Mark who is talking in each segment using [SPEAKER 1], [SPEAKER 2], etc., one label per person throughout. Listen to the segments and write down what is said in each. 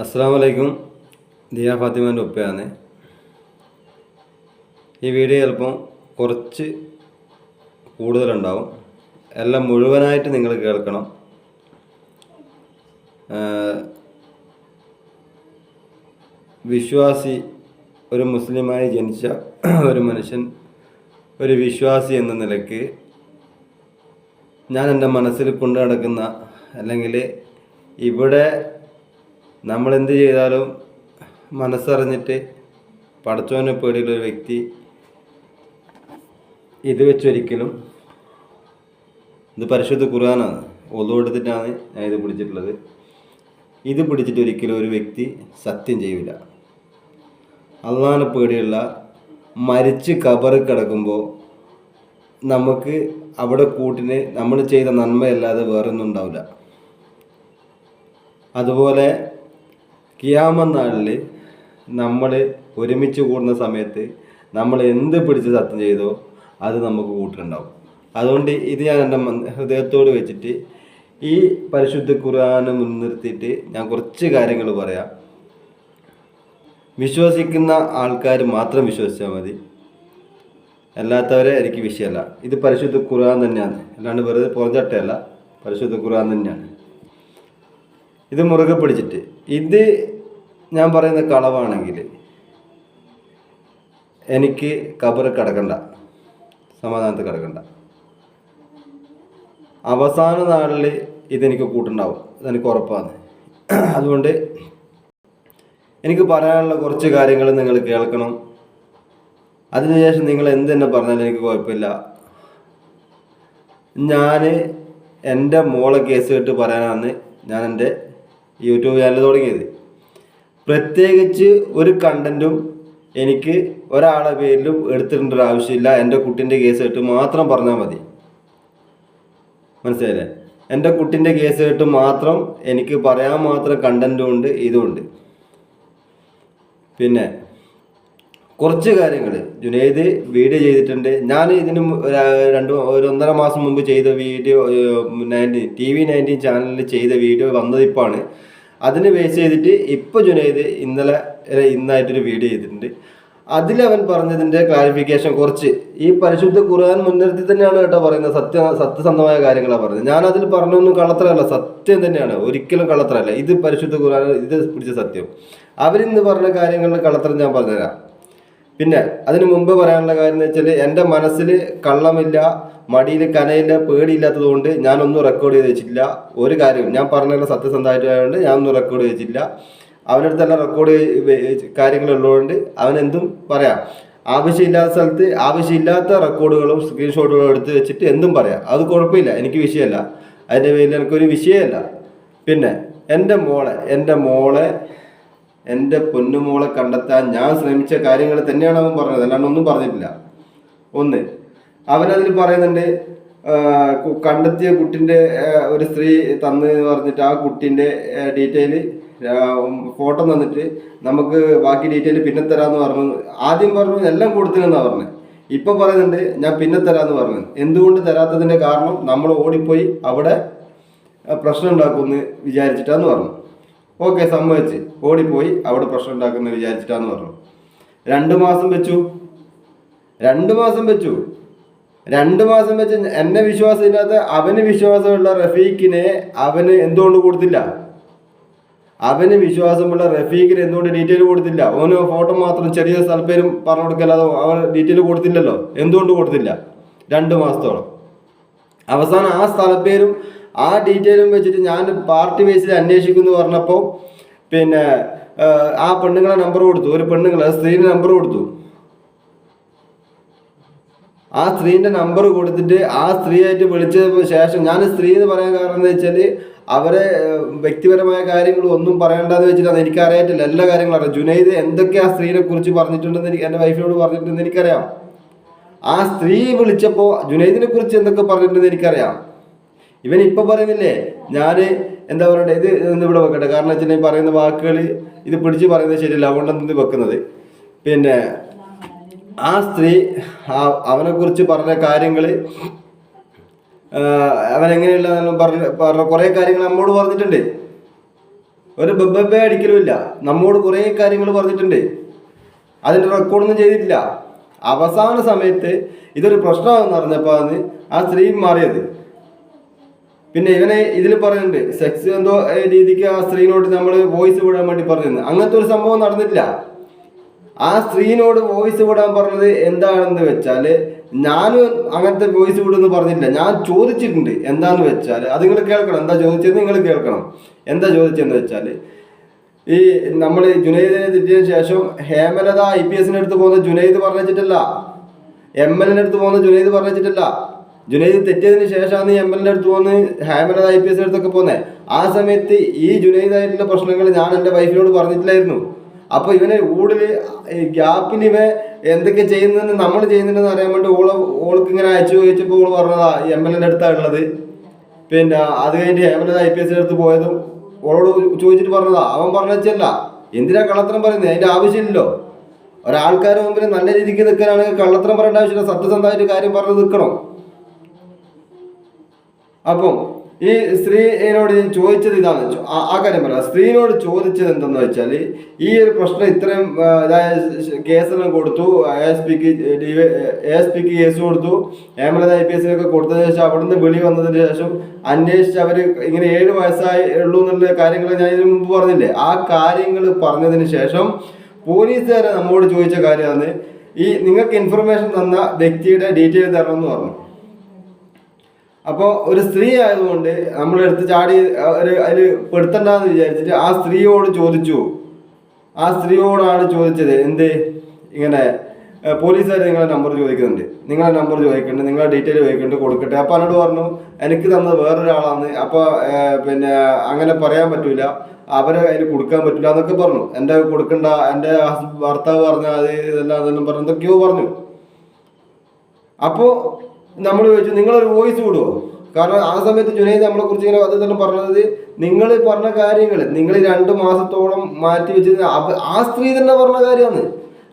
[SPEAKER 1] അസ്സലാമു അലൈക്കും. ദിയ ഫാത്തിമാൻ്റെ ഉപ്പയാണ്. ഈ വീഡിയോ ചിലപ്പം കുറച്ച് കൂടുതലുണ്ടാവും. എല്ലാം മുഴുവനായിട്ട് നിങ്ങൾ കേൾക്കണം. വിശ്വാസി, ഒരു മുസ്ലിമായി ജനിച്ച ഒരു മനുഷ്യൻ, ഒരു വിശ്വാസി എന്ന നിലയ്ക്ക് ഞാൻ എൻ്റെ മനസ്സിൽ കൊണ്ടു നടക്കുന്ന, അല്ലെങ്കിൽ ഇവിടെ നമ്മളെന്ത് ചെയ്താലും മനസ്സറിഞ്ഞിട്ട് പടച്ചോനെ പേടിയുള്ളൊരു വ്യക്തി ഇത് വെച്ചൊരിക്കലും, ഇത് പരിശുദ്ധ ഖുർആനാണ്, ഒളു എടുത്തിട്ടാണ് ഞാൻ ഇത് പിടിച്ചിട്ടുള്ളത്. ഇത് പിടിച്ചിട്ട് ഒരിക്കലും ഒരു വ്യക്തി സത്യം ചെയ്യില്ല. അള്ളാഹുവിനെ പേടിയുള്ള, മരിച്ച് ഖബറിൽ കിടക്കുമ്പോൾ നമുക്ക് അവിടെ കൂട്ടിന് നമ്മൾ ചെയ്ത നന്മയല്ലാതെ വേറൊന്നും ഉണ്ടാവില്ല. അതുപോലെ ഖിയാമത്ത് നാളിൽ നമ്മൾ ഒരുമിച്ച് കൂടുന്ന സമയത്ത് നമ്മൾ എന്ത് പിടിച്ച് സത്യം ചെയ്തോ അത് നമുക്ക് കൂട്ടുണ്ടാവും. അതുകൊണ്ട് ഇത് ഞാൻ എൻ്റെ ഹൃദയത്തോട് വെച്ചിട്ട് ഈ പരിശുദ്ധ ഖുർആനെ മുൻനിർത്തിയിട്ട് ഞാൻ കുറച്ച് കാര്യങ്ങൾ പറയാം. വിശ്വസിക്കുന്ന ആൾക്കാർ മാത്രം വിശ്വസിച്ചാൽ മതി, അല്ലാത്തവരെ എനിക്ക് വിഷയമല്ല. ഇത് പരിശുദ്ധ ഖുർആൻ തന്നെയാണ്, അല്ലാണ്ട് വെറുതെ പുറഞ്ചട്ടയല്ല, പരിശുദ്ധ ഖുർആൻ തന്നെയാണ്. ഇത് മുറുകെ പിടിച്ചിട്ട്, ഇത് ഞാൻ പറയുന്ന കളവാണെങ്കിൽ എനിക്ക് ഖബറിൽ കിടക്കണ്ട, സമാധാനത്തിൽ കിടക്കണ്ട. അവസാന നാളിൽ ഇതെനിക്ക് കൂട്ടുണ്ടാവും, അതെനിക്ക് ഉറപ്പാണ്. അതുകൊണ്ട് എനിക്ക് പറയാനുള്ള കുറച്ച് കാര്യങ്ങൾ നിങ്ങൾ കേൾക്കണം. അതിനുശേഷം നിങ്ങൾ എന്ത് തന്നെ പറഞ്ഞാലും എനിക്ക് കുഴപ്പമില്ല. ഞാൻ എൻ്റെ മോളെ കേസ് കേട്ട് പറയാനാണ് ഞാൻ എൻ്റെ യൂട്യൂബ് ചാനൽ തുടങ്ങിയത്. പ്രത്യേകിച്ച് ഒരു കണ്ടൻറ്റും എനിക്ക് ഒരാളെ പേരിലും എടുത്തിട്ടുണ്ട് ആവശ്യമില്ല. എൻ്റെ കുട്ടീൻ്റെ കേസ് കേട്ട് മാത്രം പറഞ്ഞാൽ മതി, മനസ്സിലായില്ലേ? എൻ്റെ കുട്ടീൻ്റെ കേസ് കേട്ട് മാത്രം എനിക്ക് പറയാൻ മാത്രം കണ്ടൻറ്റും ഉണ്ട്, ഇതുമുണ്ട്. പിന്നെ കുറച്ച് കാര്യങ്ങൾ ജുനൈദ് വീഡിയോ ചെയ്തിട്ടുണ്ട്. ഞാൻ ഇതിന് ഒരു 1.5 മാസം മുമ്പ് ചെയ്ത വീഡിയോ TV19 ചാനലിൽ ചെയ്ത വീഡിയോ വന്നതിപ്പാണ്. അതിന് ബേസ് ചെയ്തിട്ട് ഇപ്പോൾ ജുനൈദ് ഇന്നായിട്ടൊരു വീഡിയോ ചെയ്തിട്ടുണ്ട്. അതിലവൻ പറഞ്ഞതിൻ്റെ ക്ലാരിഫിക്കേഷൻ കുറച്ച് ഈ പരിശുദ്ധ ഖുർആൻ മുൻനിർത്തി തന്നെയാണ് കേട്ടോ പറയുന്നത്. സത്യസന്ധമായ കാര്യങ്ങളാണ് പറയുന്നത്. ഞാൻ അതിൽ പറഞ്ഞൊന്നും കള്ളത്തരമല്ല, സത്യം തന്നെയാണ്, ഒരിക്കലും കള്ളത്തരമല്ല. ഇത് പരിശുദ്ധ ഖുർആൻ, ഇത് പിടിച്ച സത്യം. അവരിന്ന് പറഞ്ഞ കാര്യങ്ങളിൽ കള്ളത്തരം ഞാൻ പറഞ്ഞുതരാം. പിന്നെ അതിന് മുമ്പ് പറയാനുള്ള കാര്യം എന്ന് വെച്ചാൽ, എൻ്റെ മനസ്സിൽ കള്ളമില്ല, മടിയിൽ കനയില്ല, പേടിയില്ലാത്തത് കൊണ്ട് ഞാനൊന്നും റെക്കോർഡ് ചെയ്ത് വെച്ചിട്ടില്ല. ഒരു കാര്യവും ഞാൻ പറഞ്ഞുള്ള സത്യസന്ധമായിട്ടായതുകൊണ്ട് ഞാനൊന്നും റെക്കോർഡ് ചെയ്തിട്ടില്ല. അവനടുത്തെല്ലാം റെക്കോർഡ് കാര്യങ്ങളുള്ളതുകൊണ്ട് അവനെന്തും പറയാം. ആവശ്യമില്ലാത്ത സ്ഥലത്ത് ആവശ്യമില്ലാത്ത റെക്കോർഡുകളും സ്ക്രീൻഷോട്ടുകളും എടുത്ത് വെച്ചിട്ട് എന്തും പറയാം, അത് കുഴപ്പമില്ല, എനിക്ക് വിഷയമല്ല. അതിൻ്റെ പേരിൽ എനിക്കൊരു വിഷയമല്ല. പിന്നെ എൻ്റെ മോളെ എൻ്റെ പൊന്നുമോളെ കണ്ടെത്താൻ ഞാൻ ശ്രമിച്ച കാര്യങ്ങൾ തന്നെയാണ് അവൻ പറഞ്ഞത്, അല്ലാണ്ട് ഒന്നും പറഞ്ഞിട്ടില്ല. ഒന്ന്, അവനതിൽ പറയുന്നുണ്ട്, കണ്ടെത്തിയ കുട്ടിൻ്റെ ഒരു സ്ത്രീ തന്ന് പറഞ്ഞിട്ട് ആ കുട്ടീൻ്റെ ഡീറ്റെയിൽ ഫോട്ടോ തന്നിട്ട് നമുക്ക് ബാക്കി ഡീറ്റെയിൽ പിന്നെ തരാമെന്ന് പറഞ്ഞു. ആദ്യം പറഞ്ഞു എല്ലാം കൊടുത്തില്ലെന്നാണ് പറഞ്ഞത്. ഇപ്പം പറയുന്നുണ്ട് ഞാൻ പിന്നെ തരാമെന്ന് പറഞ്ഞു. എന്തുകൊണ്ട് തരാത്തതിൻ്റെ കാരണം നമ്മൾ ഓടിപ്പോയി അവിടെ പ്രശ്നം ഉണ്ടാക്കുമെന്ന് വിചാരിച്ചിട്ടാന്ന് പറഞ്ഞു. ഓക്കെ, സമ്മതിച്ച്, ഓടിപ്പോയി അവിടെ പ്രശ്നം ഉണ്ടാക്കുന്ന വിചാരിച്ചിട്ടാന്ന് പറഞ്ഞു. 2 മാസം വെച്ചു. 2 മാസം വെച്ച് എന്നെ വിശ്വാസമില്ലാത്ത അവന് വിശ്വാസമുള്ള റഫീഖിനെ അവന് എന്തുകൊണ്ട് കൊടുത്തില്ല? അവന് വിശ്വാസമുള്ള റഫീഖിന് എന്തുകൊണ്ട് ഡീറ്റെയിൽ കൊടുത്തില്ല? ഓന് ഫോട്ടോ മാത്രം ചെറിയ സ്ഥലപ്പേരും പറഞ്ഞു കൊടുക്കല്ലാതെ അവൻ ഡീറ്റെയിൽ കൊടുത്തില്ലല്ലോ. എന്തുകൊണ്ട് കൊടുത്തില്ല? 2 മാസത്തോളം. അവസാനം ആ സ്ഥലപ്പേരും ആ ഡീറ്റെയിലും വെച്ചിട്ട് ഞാൻ പാർട്ടി ബേസിൽ അന്വേഷിക്കുമെന്ന് പറഞ്ഞപ്പോൾ പിന്നെ ആ പെണ്ണുങ്ങളെ നമ്പർ കൊടുത്തു. ഒരു സ്ത്രീയുടെ നമ്പർ കൊടുത്തു. ആ സ്ത്രീൻ്റെ നമ്പർ കൊടുത്തിട്ട് ആ സ്ത്രീയായിട്ട് വിളിച്ചതിന് ശേഷം, ഞാൻ സ്ത്രീ എന്ന് പറയാൻ കാരണം എന്ന് വെച്ചാൽ അവരെ വ്യക്തിപരമായ കാര്യങ്ങൾ ഒന്നും പറയേണ്ടതെന്ന് വെച്ചിട്ട് എനിക്കറിയാറ്റില്ല, എല്ലാ കാര്യങ്ങളും അറിയാം. ജുനൈദ് എന്തൊക്കെ ആ സ്ത്രീനെ കുറിച്ച് പറഞ്ഞിട്ടുണ്ടെന്ന് എൻ്റെ വൈഫിനോട് പറഞ്ഞിട്ടുണ്ടെന്ന് എനിക്കറിയാം. ആ സ്ത്രീ വിളിച്ചപ്പോൾ ജുനൈദിനെ കുറിച്ച് എന്തൊക്കെ പറഞ്ഞിട്ടുണ്ടെന്ന് എനിക്കറിയാം. ഇവൻ ഇപ്പം പറയുന്നില്ലേ, ഞാൻ എന്താ പറയണ്ടേ, ഇത് ഇവിടെ വെക്കട്ടെ, കാരണം വെച്ചിട്ടുണ്ടെങ്കിൽ പറയുന്ന വാക്കുകൾ ഇത് പിടിച്ച് പറയുന്നത് ശരിയല്ല, അതുകൊണ്ടാണ് ഇത് വെക്കുന്നത്. പിന്നെ ആ സ്ത്രീ അവനെക്കുറിച്ച് പറഞ്ഞ കാര്യങ്ങൾ അവൻ എങ്ങനെയുള്ള പറഞ്ഞ കുറേ കാര്യങ്ങൾ നമ്മോട് പറഞ്ഞിട്ടുണ്ട്. ഒരു ബബ്ബെ അടിക്കലുമില്ല. നമ്മോട് കുറേ കാര്യങ്ങൾ പറഞ്ഞിട്ടുണ്ട്, അതിൻ്റെ റെക്കോർഡൊന്നും ചെയ്തിട്ടില്ല. അവസാന സമയത്ത് ഇതൊരു പ്രശ്നമാണെന്ന് പറഞ്ഞപ്പോൾ ആണ് ആ സ്ത്രീ മാറിയത്. പിന്നെ ഇവനെ ഇതിൽ പറയുന്നുണ്ട് സെക്സ് എന്തോ രീതിക്ക് ആ സ്ത്രീനോട് നമ്മൾ വോയിസ് വിടാൻ വേണ്ടി പറഞ്ഞിരുന്നു. അങ്ങനത്തെ ഒരു സംഭവം നടന്നിട്ടില്ല. ആ സ്ത്രീനോട് വോയിസ് വിടാൻ പറഞ്ഞത് എന്താണെന്ന് വെച്ചാൽ, ഞാനും അങ്ങനത്തെ വോയിസ് വിടുമെന്ന് പറഞ്ഞിട്ടില്ല. ഞാൻ ചോദിച്ചിട്ടുണ്ട് എന്താന്ന് വെച്ചാൽ, അത് നിങ്ങൾ കേൾക്കണം. എന്താ ചോദിച്ചത് നിങ്ങൾ കേൾക്കണം. എന്താ ചോദിച്ചതെന്ന് വെച്ചാൽ, ഈ നമ്മൾ ജുനൈദിനെ തെറ്റിയതിനു ശേഷം ഹേമലത IPS അടുത്ത് പോകുന്ന ജുനൈദ് പറഞ്ഞിട്ടില്ല, MLന്റെ അടുത്ത് പോകുന്ന ജുനൈദ് പറഞ്ഞിട്ടില്ല. ജുനൈദ് തെറ്റിയതിന് ശേഷമാണ് MLന്റെ അടുത്ത് പോകുന്നത്, ഹേമലത IPS അടുത്തൊക്കെ പോകുന്നത്. ആ സമയത്ത് ഈ ജുനൈദായിട്ടുള്ള പ്രശ്നങ്ങൾ ഞാൻ എൻ്റെ വൈഫിനോട് പറഞ്ഞിട്ടില്ലായിരുന്നു. അപ്പൊ ഇവനെ കൂടുതൽ ഗ്യാപ്പിൽ ഇവ എന്തൊക്കെ ചെയ്യുന്നതെന്ന് നമ്മൾ ചെയ്യുന്നുണ്ടെന്ന് അറിയാൻ വേണ്ടി ഓൾക്ക് ഇങ്ങനെ അയച്ചു ചോദിച്ചപ്പോൾ ഓള് പറഞ്ഞതാ MLന്റെ അടുത്താണ് ഉള്ളത്. പിന്നെ അത് കഴിഞ്ഞിട്ട് ഹേമലത IPS അടുത്ത് പോയതും ഓളോട് ചോദിച്ചിട്ട് പറഞ്ഞതാ. അവൻ പറഞ്ഞല്ല. എന്തിനാ കള്ളത്തരം പറയുന്നത്? അതിന്റെ ആവശ്യമില്ലല്ലോ. ഒരാൾക്കാരുടെ മുമ്പിൽ നല്ല രീതിക്ക് നിൽക്കാനാണെങ്കിൽ കള്ളത്തരം പറയേണ്ട ആവശ്യമില്ല. സത്യസന്ധമായിട്ട് കാര്യം പറഞ്ഞ് നിൽക്കണം. അപ്പം ഈ സ്ത്രീനോട് ചോദിച്ചത് ഇതാണ്, ആ കാര്യം പറയാം. സ്ത്രീനോട് ചോദിച്ചത് എന്തെന്ന് വെച്ചാൽ, ഈ ഒരു പ്രശ്നം ഇത്രയും കേസെല്ലാം കൊടുത്തു, ASPക്ക് കേസ് കൊടുത്തു, ഹേമലത IPSനൊക്കെ കൊടുത്തതിന് ശേഷം അവിടുന്ന് വിളി വന്നതിന് ശേഷം അന്വേഷിച്ച് അവർ ഇങ്ങനെ 7 വയസ്സായി ഉള്ളൂ എന്നുള്ള കാര്യങ്ങൾ ഞാൻ ഇതിനു മുമ്പ് പറഞ്ഞില്ലേ. ആ കാര്യങ്ങൾ പറഞ്ഞതിന് ശേഷം പോലീസുകാരെ നമ്മോട് ചോദിച്ച കാര്യമാണ്, ഈ നിങ്ങൾക്ക് ഇൻഫർമേഷൻ തന്ന വ്യക്തിയുടെ ഡീറ്റെയിൽ തരണമെന്ന് പറഞ്ഞു. അപ്പോൾ ഒരു സ്ത്രീ ആയതുകൊണ്ട് നമ്മളെടുത്ത് ചാടി അതിൽ പെടുത്തണ്ടെന്ന് വിചാരിച്ചിട്ട് ആ സ്ത്രീയോട് ചോദിച്ചു. ആ സ്ത്രീയോടാണ് ചോദിച്ചത്, എന്ത് ഇങ്ങനെ പോലീസുകാർ നിങ്ങളെ നമ്പർ ചോദിക്കുന്നുണ്ട്, നിങ്ങളെ നമ്പർ ചോദിക്കുന്നുണ്ട്, നിങ്ങളെ ഡീറ്റെയിൽ ചോദിക്കുന്നുണ്ട്, കൊടുക്കട്ടെ. അപ്പോൾ എന്നോട് പറഞ്ഞു എനിക്ക് തന്നത് വേറൊരാളാണ്, അപ്പോൾ പിന്നെ അങ്ങനെ പറയാൻ പറ്റൂല, അവരെ അതിൽ കൊടുക്കാൻ പറ്റില്ല എന്നൊക്കെ പറഞ്ഞു. എൻ്റെ കൊടുക്കണ്ട, എൻ്റെ ഭർത്താവ് പറഞ്ഞാൽ അത് ഇതെല്ലാം പറഞ്ഞു, എന്തൊക്കെയോ പറഞ്ഞു. അപ്പോൾ നമ്മൾ ചോദിച്ചു നിങ്ങളൊരു വോയിസ് വിടുമോ? കാരണം ആ സമയത്ത് ജുനൈദ് നമ്മളെ കുറിച്ച് ഇങ്ങനെ അതെല്ലാം പറഞ്ഞത്, നിങ്ങൾ പറഞ്ഞ കാര്യങ്ങൾ നിങ്ങൾ 2 മാസത്തോളം മാറ്റി വെച്ചത് ആ സ്ത്രീ തന്നെ പറഞ്ഞ കാര്യമാണ്.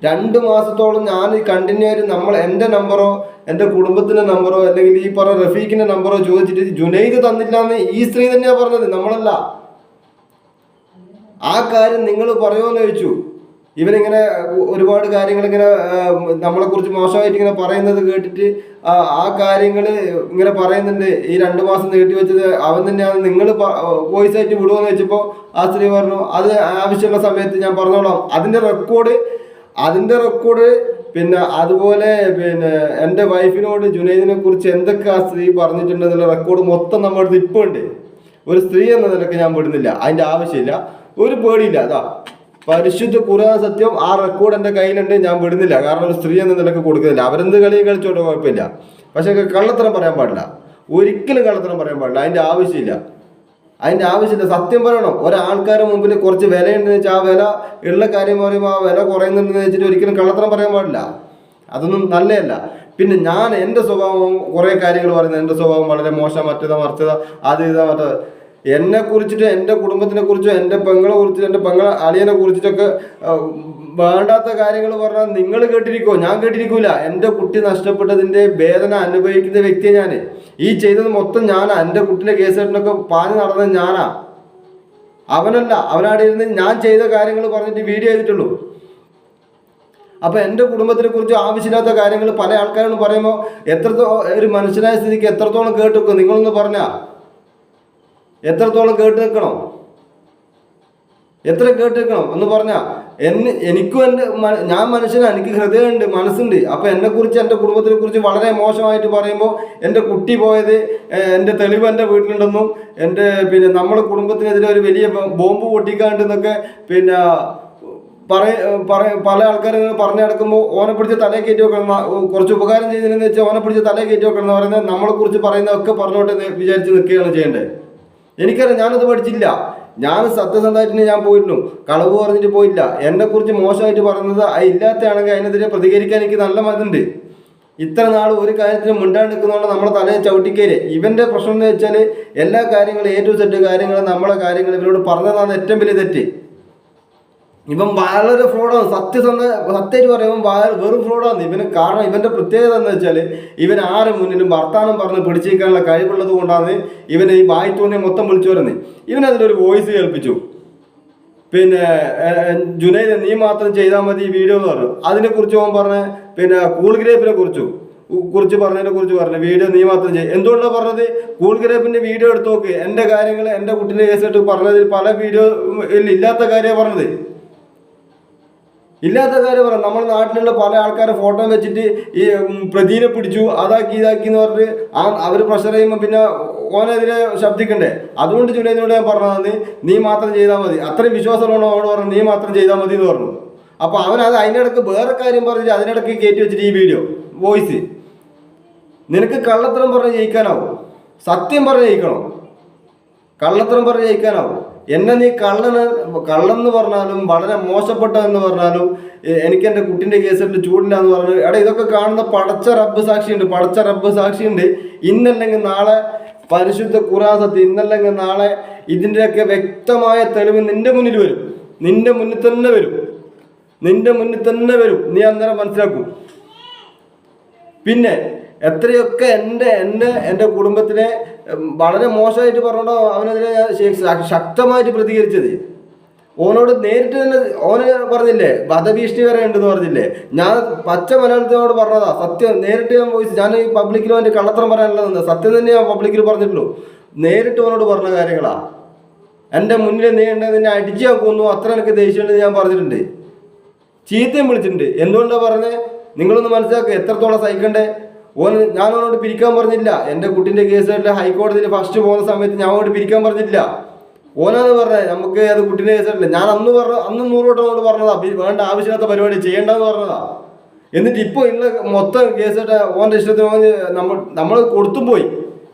[SPEAKER 1] 2 മാസത്തോളം ഞാൻ കണ്ടിന്യൂ ആയിട്ട് എൻ്റെ നമ്പറോ എൻ്റെ കുടുംബത്തിൻ്റെ നമ്പറോ അല്ലെങ്കിൽ ഈ പറഞ്ഞ റഫീഖിൻ്റെ നമ്പറോ ചോദിച്ചിട്ട് ജുനൈദ് തന്നില്ല എന്ന് ഈ സ്ത്രീ തന്നെയാണ് പറഞ്ഞത്, നമ്മളല്ല. ആ കാര്യം നിങ്ങൾ പറയുമോന്ന് ചോദിച്ചു. ഇവനിങ്ങനെ ഒരുപാട് കാര്യങ്ങൾ ഇങ്ങനെ നമ്മളെക്കുറിച്ച് മോശമായിട്ട് ഇങ്ങനെ പറയുന്നത് കേട്ടിട്ട് ആ കാര്യങ്ങൾ ഇങ്ങനെ പറയുന്നുണ്ട്. ഈ 2 മാസം നീട്ടി വെച്ചത് അവൻ തന്നെയാണ്, നിങ്ങൾ വോയിസ് ആയിട്ട് വിടുമെന്ന് വെച്ചപ്പോൾ ആ സ്ത്രീ പറഞ്ഞു അത് ആവശ്യമുള്ള സമയത്ത് ഞാൻ പറഞ്ഞോളാം. അതിൻ്റെ റെക്കോർഡ് പിന്നെ അതുപോലെ പിന്നെ എൻ്റെ വൈഫിനോട് ജുനൈദിനെ കുറിച്ച് എന്തൊക്കെ ആ സ്ത്രീ പറഞ്ഞിട്ടുണ്ടെന്നുള്ള റെക്കോർഡ് മൊത്തം നമ്മുടെ അടുത്ത് ഇപ്പോൾ ഉണ്ട്. ഒരു സ്ത്രീ എന്ന നിലയ്ക്ക് ഞാൻ വിടുന്നില്ല, അതിൻ്റെ ആവശ്യമില്ല, ഒരു പേടിയില്ല. അതാ പരിശുദ്ധ ഖുർആൻ സത്യം, ആ റെക്കോർഡ് എൻ്റെ കയ്യിലുണ്ട്, ഞാൻ വിടുന്നില്ല. കാരണം ഒരു സ്ത്രീ എന്ന നിലയ്ക്ക് കൊടുക്കുന്നില്ല. അവരെന്ത് കളിയും കളിച്ചോട്ടെ, കുഴപ്പമില്ല. പക്ഷെ കള്ളത്തരം പറയാൻ പാടില്ല, ഒരിക്കലും കള്ളത്തരം പറയാൻ പാടില്ല. അതിൻ്റെ ആവശ്യമില്ല. സത്യം പറയണം. ഒരാൾക്കാരുടെ മുമ്പിൽ കുറച്ച് വിലയുണ്ടെന്ന് വെച്ചാൽ ആ വില ഉള്ള കാര്യം പറയുമ്പോൾ ആ വില കുറയുന്നുണ്ടെന്ന് വെച്ചിട്ട് ഒരിക്കലും കള്ളത്തരം പറയാൻ പാടില്ല. അതൊന്നും നല്ലതല്ല. പിന്നെ ഞാൻ എൻ്റെ സ്വഭാവം കുറേ കാര്യങ്ങൾ പറയുന്നത്, എൻ്റെ സ്വഭാവം വളരെ മോശം, മറിച്ചത അത് ഇതാ മറ്റേ എന്നെ കുറിച്ചിട്ട് എൻ്റെ കുടുംബത്തിനെ കുറിച്ചും എൻ്റെ പെങ്ങളെ കുറിച്ചിട്ട് എൻ്റെ പെങ്ങളെ അളിയനെ കുറിച്ചിട്ടൊക്കെ വേണ്ടാത്ത കാര്യങ്ങൾ പറഞ്ഞാൽ നിങ്ങൾ കേട്ടിരിക്കുമോ? ഞാൻ കേട്ടിരിക്കൂല. എൻ്റെ കുട്ടി നഷ്ടപ്പെട്ടതിൻ്റെ വേദന അനുഭവിക്കുന്ന വ്യക്തിയെ ഞാൻ. ഈ ചെയ്തത് മൊത്തം ഞാനാ. എൻ്റെ കുട്ടിൻ്റെ കേസായിട്ടൊക്കെ പാഞ്ഞു നടന്നത് ഞാനാ, അവനല്ല. അവനവിടെ ഇരുന്ന് ഞാൻ ചെയ്ത കാര്യങ്ങൾ പറഞ്ഞിട്ട് വീഡിയോ ചെയ്തിട്ടുള്ളൂ. അപ്പൊ എൻ്റെ കുടുംബത്തിനെ കുറിച്ച് ആവശ്യമില്ലാത്ത കാര്യങ്ങൾ പല ആൾക്കാരോട് പറയുമ്പോൾ ഒരു മനുഷ്യനായ സ്ഥിതിക്ക് എത്രത്തോളം കേട്ട് വെക്കും? നിങ്ങളൊന്ന് പറഞ്ഞാ എത്രത്തോളം കേട്ട് നിൽക്കണം? എത്ര കേട്ട് നിൽക്കണം എന്ന് പറഞ്ഞാൽ എനിക്കും ഞാൻ മനുഷ്യനാണ്, എനിക്ക് ഹൃദയമുണ്ട്, മനസ്സുണ്ട്. അപ്പൊ എന്നെക്കുറിച്ച് എൻ്റെ കുടുംബത്തിനെ കുറിച്ച് വളരെ മോശമായിട്ട് പറയുമ്പോൾ എൻ്റെ കുട്ടി പോയത് എൻ്റെ തെളിവ് എൻ്റെ വീട്ടിലുണ്ടെന്നും എൻ്റെ പിന്നെ നമ്മുടെ കുടുംബത്തിനെതിരെ ഒരു വലിയ ബോംബ് പൊട്ടിക്കാണ്ടെന്നൊക്കെ പിന്നെ പല ആൾക്കാരും പറഞ്ഞു നടക്കുമ്പോൾ ഓനെ പിടിച്ച് തലയെ കയറ്റി വെക്കണം. കുറച്ച് ഉപകാരം ചെയ്തതിനെന്ന് വെച്ചാൽ ഓനെ പിടിച്ച് തലയെ കയറ്റി വെക്കണം എന്ന് പറയുന്നത് നമ്മളെ കുറിച്ച് പറയുന്നതൊക്കെ പറഞ്ഞോട്ടെ വിചാരിച്ച് നിൽക്കുകയാണ് ചെയ്യേണ്ടത്. എനിക്കറിയാം, ഞാനത് പഠിച്ചില്ല. ഞാൻ സത്യസന്ധമായിട്ട് ഞാൻ പോയിരുന്നു, കളവ് പറഞ്ഞിട്ട് പോയില്ല. എന്നെ കുറിച്ച് മോശമായിട്ട് പറയുന്നത് ഇല്ലാത്തയാണെങ്കിൽ അതിനെതിരെ പ്രതികരിക്കാൻ എനിക്ക് നല്ല മതുണ്ട്. ഇത്ര നാൾ ഒരു കാര്യത്തിനും മിണ്ടാണ്ട് നിൽക്കുന്നതുകൊണ്ട് നമ്മളെ തലയെ ചവിട്ടിക്കയറി. ഇവന്റെ പ്രശ്നം എന്ന് വെച്ചാൽ എല്ലാ കാര്യങ്ങളും A to Z കാര്യങ്ങൾ നമ്മളെ കാര്യങ്ങൾ ഇവരോട് പറഞ്ഞതാണ് ഏറ്റവും വലിയ തെറ്റ്. ഇവൻ വളരെ ഫ്രോഡാണ്. സത്യമായിട്ട് പറയുമ്പോൾ വെറും ഫ്രോഡാണ് ഇവന്. കാരണം ഇവന്റെ പ്രത്യേകത എന്ന് വെച്ചാൽ ഇവൻ ആരും മുന്നിലും വർത്താനം പറഞ്ഞ് പിടിച്ചേക്കാനുള്ള കഴിവുള്ളത് കൊണ്ടാണ് ഇവന് ഈ വായി തോന്നിയ മൊത്തം വിളിച്ചു വരുന്നത്. ഇവനതിലൊരു വോയിസ് കേൾപ്പിച്ചു. പിന്നെ ജുനൈദ് നീ മാത്രം ചെയ്താൽ മതി ഈ വീഡിയോ എന്ന് പറഞ്ഞു. അതിനെക്കുറിച്ച് ഓൻ പറഞ്ഞ പിന്നെ കൂൾ ഗ്രേപ്പിനെ കുറിച്ച് പറഞ്ഞതിനെ കുറിച്ച് പറഞ്ഞു വീഡിയോ നീ മാത്രം ചെയ്യും. എന്തുകൊണ്ടാണ് പറഞ്ഞത്? കൂൾ ഗ്രേപ്പിന്റെ വീഡിയോ എടുത്ത് നോക്ക്. എൻ്റെ കാര്യങ്ങൾ എൻ്റെ കുട്ടീൻ്റെ കേസായിട്ട് പറഞ്ഞതിൽ പല വീഡിയോ ഇല്ലാത്ത കാര്യമാണ് പറഞ്ഞത്. ഇല്ലാത്ത കാര്യം പറയാം. നമ്മുടെ നാട്ടിലുള്ള പല ആൾക്കാരെ ഫോട്ടോ വെച്ചിട്ട് ഈ പ്രതിനെ പിടിച്ചു അതാക്കി ഇതാക്കി എന്ന് പറഞ്ഞിട്ട് അവർ പ്രഷർ ചെയ്യുമ്പോൾ പിന്നെ ഓനെതിരെ ശബ്ദിക്കണ്ടേ. അതുകൊണ്ട് ജുനൈദിനോട് ഞാൻ പറഞ്ഞതാണ് നീ മാത്രം ചെയ്താൽ മതി. അത്രയും വിശ്വാസമുള്ള അവനോട് പറഞ്ഞു നീ മാത്രം ചെയ്താൽ മതി എന്ന് പറഞ്ഞു. അപ്പോൾ അവനത് അതിനിടക്ക് വേറെ കാര്യം പറഞ്ഞിട്ട് അതിനിടക്ക് കയറ്റി വെച്ചിട്ട് ഈ വീഡിയോ വോയിസ്. നിനക്ക് കള്ളത്തരം പറഞ്ഞ് ജയിക്കാനാവും, സത്യം പറഞ്ഞ് ജയിക്കണം. കള്ളത്തരം പറഞ്ഞ് ജയിക്കാനാവും. എന്നെ നീ കള്ളെന്ന് പറഞ്ഞാലും വളരെ മോശപ്പെട്ട എന്ന് പറഞ്ഞാലും എനിക്ക് എൻ്റെ കുട്ടീൻ്റെ കേസിട്ട് ചൂടില്ല എന്ന് പറഞ്ഞു. എടാ ഇതൊക്കെ കാണുന്ന പടച്ച റബ്ബ് സാക്ഷിയുണ്ട്. ഇന്നല്ലെങ്കിൽ നാളെ പരിശുദ്ധ ഖുർആൻ സത്യം, ഇന്നല്ലെങ്കിൽ നാളെ ഇതിൻ്റെയൊക്കെ വ്യക്തമായ തെളിവ് നിന്റെ മുന്നിൽ വരും. നിന്റെ മുന്നിൽ തന്നെ വരും. നീ അന്നേരം മനസ്സിലാക്കും. പിന്നെ എത്രയൊക്കെ എൻ്റെ കുടുംബത്തിനെ വളരെ മോശമായിട്ട് പറഞ്ഞോ അവനെതിരെ ശക്തമായിട്ട് പ്രതികരിച്ചത്. ഓനോട് നേരിട്ട് തന്നെ ഓന് പറഞ്ഞില്ലേ, വധഭീഷണി വരെ ഉണ്ടെന്ന് പറഞ്ഞില്ലേ. ഞാൻ പച്ച മലയാളത്തിനോട് പറഞ്ഞതാ സത്യം. നേരിട്ട് ഞാൻ വോയിസ്, ഞാൻ ഈ പബ്ലിക്കിലും എൻ്റെ കള്ളത്തരം പറയാനുള്ളത് സത്യം തന്നെ ഞാൻ പബ്ലിക്കിൽ പറഞ്ഞിട്ടുള്ളൂ. നേരിട്ട് ഓനോട് പറഞ്ഞ കാര്യങ്ങളാ. എൻ്റെ മുന്നിൽ നീ ഉണ്ടെങ്കിൽ നിന്നെ അടിച്ചു കൊന്നു, അത്ര എനിക്ക് ദേഷ്യമുണ്ടെന്ന് ഞാൻ പറഞ്ഞിട്ടുണ്ട്. ചീത്തയും വിളിച്ചിട്ടുണ്ട്. എന്തുകൊണ്ടാണ് പറഞ്ഞത്? നിങ്ങളൊന്ന് മനസ്സിലാക്കുക. എത്രത്തോളം സഹിക്കണ്ടേ. ഞാൻ അവനോട് പിരിക്കാൻ പറഞ്ഞില്ല. എൻ്റെ കുട്ടീൻ്റെ കേസായിട്ട് ഹൈക്കോടതിയിൽ ഫസ്റ്റ് പോകുന്ന സമയത്ത് ഞാൻ അവനോട് പിരിക്കാൻ പറഞ്ഞില്ല. ഓനാന്ന് പറഞ്ഞത് നമുക്ക് അത് കുട്ടീൻ്റെ കേസായിട്ടില്ല. ഞാൻ അന്ന് 100 വട്ടം അവനോട് പറഞ്ഞതാ വേണ്ട ആവശ്യമില്ലാത്ത പരിപാടി ചെയ്യേണ്ടെന്ന് പറഞ്ഞതാ. എന്നിട്ട് ഇപ്പോൾ ഉള്ള മൊത്തം കേസായിട്ട് ഓൻ്റെ ഇഷ്ടത്തിന് നമ്മൾ കൊടുത്തും പോയി.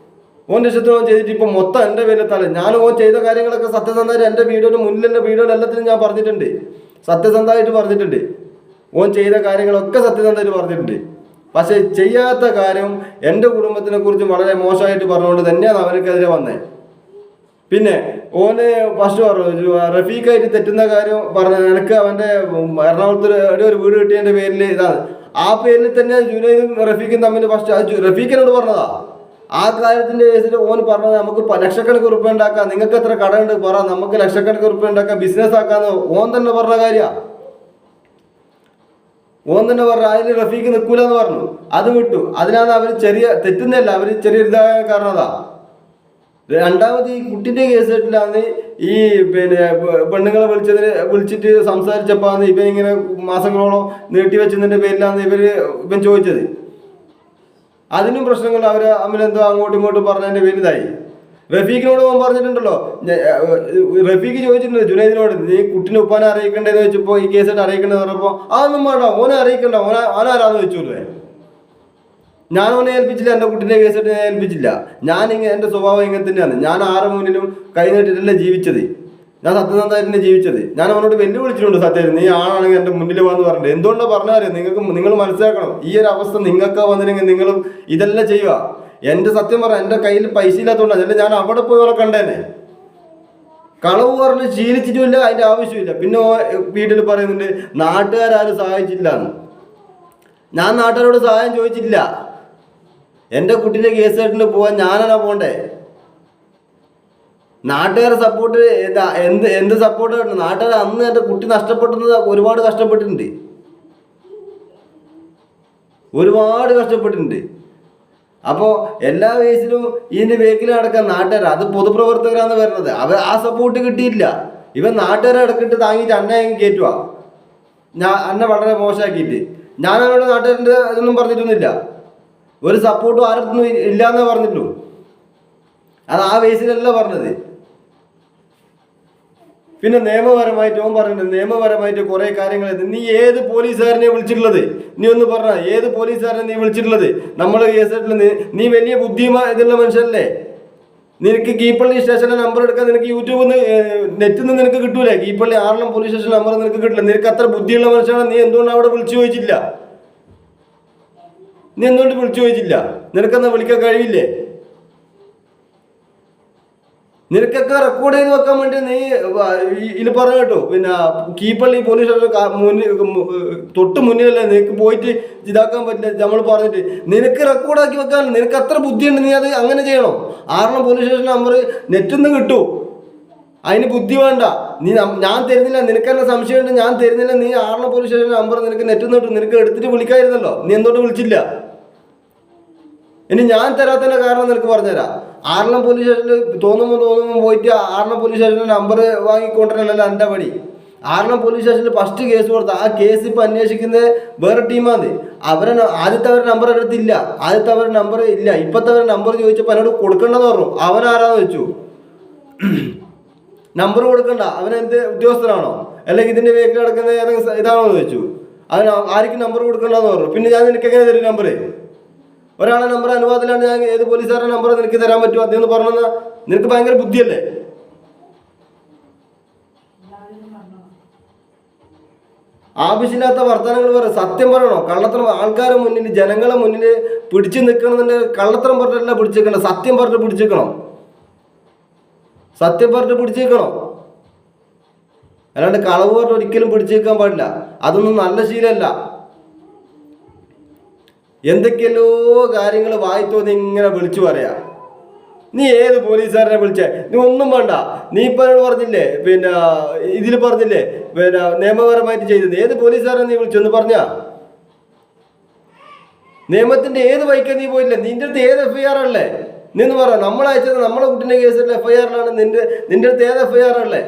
[SPEAKER 1] ഓൻ്റെ ഇഷ്ടത്തിന് ഓൻ ചെയ്തിട്ട് ഇപ്പോൾ മൊത്തം എൻ്റെ പേരിലെത്താല്. ഞാൻ ഓൻ ചെയ്ത കാര്യങ്ങളൊക്കെ സത്യസന്ധമായിട്ട് എൻ്റെ മുന്നിലുള്ള വീഡിയോയിൽ എല്ലാത്തിനും ഞാൻ പറഞ്ഞിട്ടുണ്ട്. സത്യസന്ധമായിട്ട് പറഞ്ഞിട്ടുണ്ട്. ഓൻ ചെയ്ത കാര്യങ്ങളൊക്കെ സത്യസന്ധമായിട്ട് പറഞ്ഞിട്ടുണ്ട്. പക്ഷെ ചെയ്യാത്ത കാര്യം എൻ്റെ കുടുംബത്തിനെ കുറിച്ച് വളരെ മോശമായിട്ട് പറഞ്ഞുകൊണ്ട് തന്നെയാണ് അവനക്കെതിരെ വന്നത്. പിന്നെ ഓന് ഫസ്റ്റ് പറഞ്ഞു റഫീഖായിട്ട് തെറ്റുന്ന കാര്യം പറഞ്ഞു. എനിക്ക് അവൻ്റെ എറണാകുളത്ത് ഒരു വീട് കിട്ടിയതിൻ്റെ പേരിൽ ഇതാണ്. ആ പേരിൽ തന്നെ ജുനൈദും റഫീഖും തമ്മിൽ ഫസ്റ്റ് റഫീഖിനോട് പറഞ്ഞതാ. ആ കാര്യത്തിൻ്റെ കേസിൽ ഓന് പറഞ്ഞത് നമുക്ക് ലക്ഷക്കണക്കിന് ഉറുപ്പ്യ ഉണ്ടാക്കാം, നിങ്ങൾക്ക് എത്ര കടമുണ്ട് പറ, നമുക്ക് ലക്ഷക്കണക്കിന് ഉറുപ്പ്യ ഉണ്ടാക്കാം, ബിസിനസ് ആക്കാന്ന് ഓൻ തന്നെ പറഞ്ഞ കാര്യമാണ്. ഓൻ തന്നെ പറഞ്ഞു അതിൽ റഫീഖ് നിൽക്കൂല എന്ന് പറഞ്ഞു. അത് വിട്ടു. അതിനാണ് അവർ തെറ്റുന്നല്ല, അവർ ചെറിയൊരിതായ കാരണം അതാ. രണ്ടാമത് ഈ കുട്ടിൻ്റെ കേസായിട്ടിലാണ് ഈ പിന്നെ പെണ്ണുങ്ങളെ വിളിച്ചിട്ട് സംസാരിച്ചപ്പോൾ ഇവൻ ഇങ്ങനെ മാസങ്ങളോളം നീട്ടിവെച്ചതിൻ്റെ പേരിലാണ് ഇവൻ ചോദിച്ചത്. അതിനും പ്രശ്നങ്ങൾ അവർ അമ്മിലെന്തോ അങ്ങോട്ടും ഇങ്ങോട്ടും പറഞ്ഞതിൻ്റെ പേരിതായി. റഫീഖിനോട് ഓൻ പറഞ്ഞിട്ടുണ്ടല്ലോ, റഫീഖ് ചോദിച്ചിട്ടുണ്ട് ജുനൈദിനോട് നീ കുട്ടിനെ ഉപ്പാനെ അറിയിക്കണ്ടേന്ന് വെച്ചപ്പോൾ ഈ കേസായിട്ട് അറിയിക്കണ്ടെന്ന് പറഞ്ഞപ്പോൾ അതൊന്നും വേണ്ട, ഓനെ അറിയിക്കണ്ട, ഓനാരാന്ന് വെച്ചോല്ലേ. ഞാൻ ഓനെ ഏൽപ്പിച്ചില്ല, എൻ്റെ കുട്ടീൻ്റെ കേസായിട്ട് ഞാൻ ഏൽപ്പിച്ചില്ല. എൻ്റെ സ്വഭാവം ഇങ്ങനെ തന്നെയാണ്. ഞാൻ ആരുടെ മുന്നിലും കൈ നീട്ടിട്ടല്ല ജീവിച്ചത്. ഞാൻ സത്യസന്ധമായിട്ട് ജീവിച്ചത്. ഞാൻ അവനോട് വെല്ലുവിളിച്ചിട്ടുണ്ട് സത്യം നീ ആണെങ്കിൽ എൻ്റെ മുന്നിൽ വന്ന് പറഞ്ഞിട്ട്. എന്തുകൊണ്ടാണ് പറഞ്ഞാൽ നിങ്ങൾ മനസ്സിലാക്കണം. ഈ ഒരു അവസ്ഥ നിങ്ങൾക്ക് വന്നില്ലെങ്കിൽ നിങ്ങളും ഇതെല്ലാം ചെയ്യുക. എൻ്റെ സത്യം പറഞ്ഞാൽ എൻ്റെ കയ്യിൽ പൈസ ഇല്ലാത്തതുകൊണ്ടാണ്. അല്ല ഞാൻ അവിടെ പോയി അവളെ കണ്ടേനെ. കളവ് പറഞ്ഞ് ശീലിച്ചിട്ടുമില്ല, അതിൻ്റെ ആവശ്യമില്ല. പിന്നെ വീട്ടിൽ പറയുന്നുണ്ട് നാട്ടുകാരും സഹായിച്ചില്ല എന്ന്. ഞാൻ നാട്ടുകാരോട് സഹായം ചോദിച്ചിട്ടില്ല. എൻ്റെ കുട്ടീൻ്റെ കേസായിട്ട് പോകാൻ ഞാനാണ് പോകണ്ടേ. നാട്ടുകാരെ സപ്പോർട്ട് എന്ത് സപ്പോർട്ട് കിട്ടണം. നാട്ടുകാർ അന്ന് എൻ്റെ കുട്ടി നഷ്ടപ്പെടുന്നത് ഒരുപാട് കഷ്ടപ്പെട്ടിട്ടുണ്ട്. അപ്പോൾ എല്ലാ കേസിലും ഇതിൻ്റെ ബേക്കിൽ നടക്കാൻ നാട്ടുകാർ, അത് പൊതുപ്രവർത്തകരാണ് വരുന്നത്. ആ സപ്പോർട്ട് കിട്ടിയില്ല. ഇവൻ നാട്ടുകാരെ ഇടക്കിട്ട് താങ്ങിയിട്ട് അന്നെ കയറ്റുക. അന്നെ വളരെ മോശമാക്കിയിട്ട്. ഞാൻ അവരോട് നാട്ടുകാരുടെ ഇതൊന്നും പറഞ്ഞിട്ടൊന്നുമില്ല. ഒരു സപ്പോർട്ടും ആരടുത്തൊന്നും ഇല്ലയെന്നേ പറഞ്ഞിട്ടുള്ളൂ. അത് ആ ബേസിലല്ല പറഞ്ഞത്. പിന്നെ നിയമപരമായിട്ട് ഓൻ പറഞ്ഞിട്ടുണ്ട്, നിയമപരമായിട്ട് കുറേ കാര്യങ്ങൾ. നീ ഏത് പോലീസുകാരനെ വിളിച്ചിട്ടുള്ളത്? നീ ഒന്ന് പറഞ്ഞ ഏത് പോലീസുകാരനെ നീ വിളിച്ചിട്ടുള്ളത്? നമ്മൾ കേസായിട്ടുള്ള നീ വലിയ ബുദ്ധിയുമായി ഇതുള്ള മനുഷ്യനല്ലേ. നിനക്ക് കീപ്പള്ളി സ്റ്റേഷനിലെ നമ്പർ എടുക്കാൻ നിനക്ക് യൂട്യൂബിൽ നിന്ന് നെറ്റിൽ നിന്ന് നിനക്ക് കിട്ടൂലേ? Keeppally Aralam police station number നിനക്ക് കിട്ടില്ല. നിനക്ക് അത്ര ബുദ്ധിയുള്ള മനുഷ്യനാണ്. നീ എന്തുകൊണ്ട് അവിടെ വിളിച്ചു ചോദിച്ചില്ല? നിനക്കെന്നാ വിളിക്കാൻ കഴിയില്ലേ? നിനക്കൊക്കെ റെക്കോർഡ് ചെയ്ത് വെക്കാൻ വേണ്ടി നീ ഇതിൽ പറഞ്ഞു കേട്ടോ. പിന്നെ കീപ്പള്ളി പോലീസ് സ്റ്റേഷൻ തൊട്ട് മുന്നിലല്ലേ നിനക്ക് പോയിട്ട് ഇതാക്കാൻ പറ്റില്ല. നമ്മൾ പറഞ്ഞിട്ട് നിനക്ക് റെക്കോർഡാക്കി വെക്കാൻ നിനക്ക് അത്ര ബുദ്ധിയുണ്ട്. നീ അത് അങ്ങനെ ചെയ്യണം. ആറളം പോലീസ് സ്റ്റേഷൻ നമ്പർ നെറ്റിൽ നിന്ന് കിട്ടൂ. അതിന് ബുദ്ധി വേണ്ട. നീ ഞാൻ തരുന്നില്ല, നിനക്കെന്നെ സംശയമുണ്ട്, ഞാൻ തരുന്നില്ല, നീ ആറളം പോലീസ് സ്റ്റേഷൻ നമ്പർ നിനക്ക് നെറ്റ് നിട്ടു, നിനക്ക് എടുത്തിട്ട് വിളിക്കായിരുന്നല്ലോ, നീ എന്തുകൊണ്ട് വിളിച്ചില്ല? ഇനി ഞാൻ തരാത്തതിന്റെ കാരണം നിനക്ക് പറഞ്ഞുതരാം. ആറളം പോലീസ് സ്റ്റേഷനിൽ തോന്നുമ്പോൾ പോയിട്ട് ആറളം പോലീസ് സ്റ്റേഷനിൽ നമ്പർ വാങ്ങിക്കൊണ്ടിരല്ലോ എൻ്റെ പണി. ആറളം പോലീസ് സ്റ്റേഷനിൽ ഫസ്റ്റ് കേസ് കൊടുത്ത ആ കേസ് ഇപ്പം അന്വേഷിക്കുന്നത് വേറെ ടീമാണ്. ആദ്യത്തെ അവരുടെ നമ്പർ എടുത്തില്ല, ആദ്യത്തെ അവരുടെ നമ്പർ ഇല്ല. ഇപ്പോഴത്തെ അവരുടെ നമ്പർ ചോദിച്ചപ്പോൾ എന്നോട് കൊടുക്കണ്ടെന്ന് പറഞ്ഞു. അവനാരാന്ന് വെച്ചു, നമ്പർ കൊടുക്കണ്ട, അവനെന്ത് ഉദ്യോഗസ്ഥനാണോ അല്ലെങ്കിൽ ഇതിന്റെ വേക്കിൽ കിടക്കുന്ന ഏതെങ്കിലും ഇതാണോ എന്ന് വെച്ചു. അവൻ ആർക്കും നമ്പർ കൊടുക്കണ്ടെന്ന് പറഞ്ഞു. പിന്നെ ഞാൻ നിനക്ക് എങ്ങനെ തരും നമ്പർ? ഒരാളെ നമ്പർ അനുവാദത്തിലാണ് ഞാൻ ഏത് പോലീസുകാരുടെ നമ്പർ നിനക്ക് തരാൻ പറ്റുമോ? അദ്ദേഹം പറഞ്ഞാൽ നിനക്ക് ഭയങ്കര ബുദ്ധിയല്ലേ? ആവശ്യമില്ലാത്ത വർത്തമാനങ്ങൾ പറ. സത്യം പറയണോ? കള്ളത്തരം ആൾക്കാരുടെ മുന്നിൽ ജനങ്ങളെ മുന്നിൽ പിടിച്ചു നിൽക്കണമെന്നുണ്ടെങ്കിൽ കള്ളത്തരം പറഞ്ഞല്ല പിടിച്ചു നിൽക്കണം, സത്യം പറഞ്ഞിട്ട് പിടിച്ചു നിൽക്കണം, സത്യം പറഞ്ഞിട്ട് പിടിച്ചു നിൽക്കണം. അല്ലാണ്ട് കളവ് പറഞ്ഞ് ഒരിക്കലും പിടിച്ചു നിൽക്കാൻ പാടില്ല. അതൊന്നും നല്ല ശീലമല്ല. എന്തൊക്കെയല്ലോ കാര്യങ്ങൾ വായി തോന്നി ഇങ്ങനെ വിളിച്ചു പറയാ. നീ ഏത് പോലീസുകാരനെ വിളിച്ചേ? നീ ഒന്നും വേണ്ട. നീ ഇപ്പൊ പറഞ്ഞില്ലേ, പിന്നെ ഇതിൽ പറഞ്ഞില്ലേ, പിന്നെ നിയമപരമായിട്ട് ചെയ്തത് ഏത് പോലീസുകാരനെ നീ വിളിച്ചു എന്ന് പറഞ്ഞാ? നിയമത്തിന്റെ ഏത് വഴിക്കാ നീ പോയില്ല? നിന്റെ അടുത്ത് ഏത് FIR ഉള്ളേ? നീ എന്ന് പറ. നമ്മളയച്ചത് നമ്മളെ കുട്ടിന്റെ കേസിൽ FIR-ലാണ്. നിന്റെ അടുത്ത് ഏത് FIR ഉള്ളേ?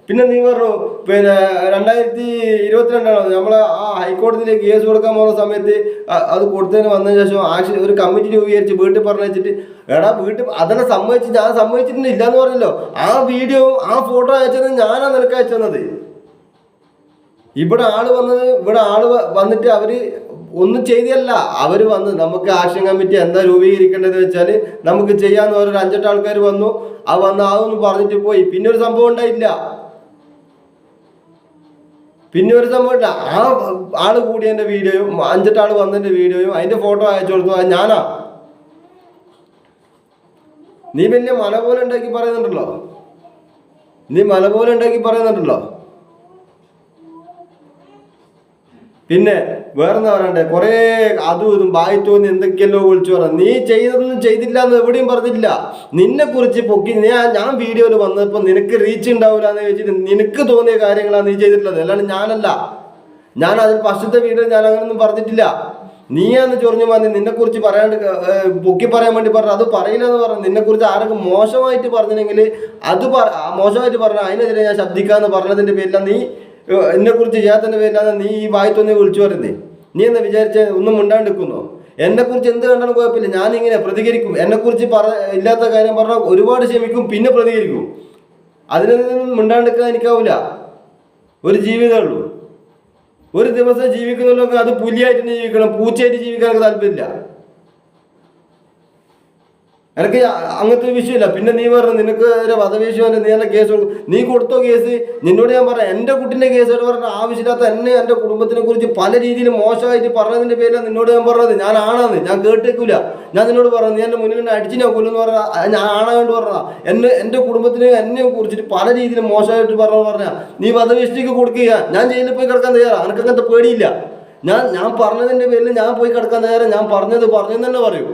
[SPEAKER 1] പിന്നെ നീ പറഞ്ഞു പിന്നെ 2022 നമ്മളെ ആ ഹൈക്കോടതിയിലേക്ക് കേസ് കൊടുക്കാൻ പോകുന്ന സമയത്ത് അത് കൊടുത്തതിന് വന്നതിന് ശേഷം ഒരു കമ്മിറ്റി രൂപീകരിച്ച് വീട്ടിൽ പറഞ്ഞിട്ട് എടാ വീട്ടിൽ അതെല്ലാം സമ്മതിച്ച് ഞാൻ സമ്മതിച്ചിട്ടുണ്ട് ഇല്ലാന്ന് പറഞ്ഞല്ലോ. ആ വീഡിയോ ആ ഫോട്ടോ അയച്ചത് ഞാനാ നിനക്ക് അയച്ചത്. ഇവിടെ ആള് വന്നിട്ട് അവര് ഒന്നും ചെയ്തല്ല. അവര് വന്ന് നമുക്ക് ആക്ഷൻ കമ്മിറ്റി എന്താ രൂപീകരിക്കേണ്ടത് വെച്ചാൽ നമുക്ക് ചെയ്യാന്ന് ഒരു 5-8 ആൾക്കാർ വന്നു. അതൊന്നും പറഞ്ഞിട്ട് പോയി. പിന്നെ ഒരു സംഭവം ഉണ്ടായില്ല. ആ ആള് കൂടിയതിന്റെ വീഡിയോയും 5-8 ആള് വന്നതിന്റെ വീഡിയോയും അതിന്റെ ഫോട്ടോ അയച്ചു കൊടുത്തു. അത് ഞാനാ. നീ വലിയ മല പോലെ ഉണ്ടാക്കി പറയുന്നുണ്ടല്ലോ. പിന്നെ വേറെന്താ പറയണ്ടേ? കുറെ അതും ഇതും ബായി തോന്നി എന്തൊക്കെയല്ലോ വിളിച്ചു പറ. നീ ചെയ്തതൊന്നും ചെയ്തില്ല എന്ന് എവിടെയും പറഞ്ഞിട്ടില്ല. നിന്നെ കുറിച്ച് പൊക്കി ഞാൻ വീഡിയോയിൽ വന്നപ്പോൾ നിനക്ക് റീച്ച് ഉണ്ടാവില്ല എന്ന് ചോദിച്ചിട്ട് നിനക്ക് തോന്നിയ കാര്യങ്ങളാണ് നീ ചെയ്തിട്ടുള്ളത്, അല്ലാണ്ട് ഞാനല്ല. ഞാൻ അതിൽ ഫസ്റ്റത്തെ വീഡിയോ ഞാൻ അങ്ങനൊന്നും പറഞ്ഞിട്ടില്ല. നീയാന്ന് ചൊറിഞ്ഞു വന്ന് നിന്നെ കുറിച്ച് പറയാണ്ട് പൊക്കി പറയാൻ വേണ്ടി പറഞ്ഞു. അത് പറയില്ല എന്ന് പറഞ്ഞു. നിന്നെ കുറിച്ച് ആരെങ്കിലും മോശമായിട്ട് പറഞ്ഞെങ്കിൽ അത് മോശമായിട്ട് പറഞ്ഞ അതിനെതിരെ ഞാൻ ശബ്ദിക്കാന്ന് പറഞ്ഞതിന്റെ പേരിലാണ് നീ എന്നെ കുറിച്ച് ചെയ്യാത്തതിന്റെ പേരിലാണ് നീ ഈ വായിത്തൊന്നെ വിളിച്ചു പറയുന്നത്. നീ എന്താ വിചാരിച്ച ഒന്നും മിണ്ടാണ്ടിരിക്കുന്നോ? എന്നെ കുറിച്ച് എന്ത് കണ്ടാലും കുഴപ്പമില്ല, ഞാനിങ്ങനെ പ്രതികരിക്കും. എന്നെ കുറിച്ച് ഇല്ലാത്ത കാര്യം പറഞ്ഞാൽ ഒരുപാട് ക്ഷമിക്കും, പിന്നെ പ്രതികരിക്കും. അതിനൊന്നും മിണ്ടാണ്ടിരിക്കാൻ എനിക്കാവില്ല. ഒരു ജീവിതമേ ഉള്ളൂ. ഒരു ദിവസം ജീവിക്കുന്നുള്ളൂ, അത് പുലിയായിട്ട് ജീവിക്കണം, പൂച്ചയായിട്ട് ജീവിക്കാൻ എനിക്ക് താല്പര്യമില്ല. എനിക്ക് അങ്ങനത്തെ വിഷയമില്ല. പിന്നെ നീ പറഞ്ഞു നിനക്ക് ഒരു വധവിഷയമല്ല, നീ എന്നെ കേസ് കൊടുക്കും. നീ കൊടുത്തോ കേസ്? നിന്നോട് ഞാൻ പറയാം, എൻ്റെ കുട്ടിൻ്റെ കേസ് പറഞ്ഞ ആവശ്യമില്ലാത്ത എന്നെ എൻ്റെ കുടുംബത്തിനെ കുറിച്ച് പല രീതിയിൽ മോശമായിട്ട് പറഞ്ഞതിൻ്റെ പേരിലാണ് നിന്നോട് ഞാൻ പറഞ്ഞത്. ഞാൻ ആണാന്ന് ഞാൻ കേട്ടേക്കില്ല. ഞാൻ നിന്നോട് പറഞ്ഞു നീ എൻ്റെ മുന്നിൽ അടിച്ച് ഞാൻ കൊല്ലുമെന്ന് പറഞ്ഞാൽ ഞാൻ ആണാകൊണ്ട് പറഞ്ഞതാ. എൻ്റെ കുടുംബത്തിനെ എന്നെ കുറിച്ചിട്ട് പല രീതിയിൽ മോശമായിട്ട് പറഞ്ഞാൽ നീ വധവിഷ്ടിക്ക് കൊടുക്കുക. ഞാൻ ജയിലിൽ പോയി കിടക്കാൻ തയ്യാറാണ്. എനിക്ക് അങ്ങനത്തെ പേടിയില്ല. ഞാൻ പറഞ്ഞതിൻ്റെ പേരിൽ ഞാൻ പോയി കിടക്കാൻ തയ്യാറാണ്. ഞാൻ പറഞ്ഞെന്ന് തന്നെ പറയൂ.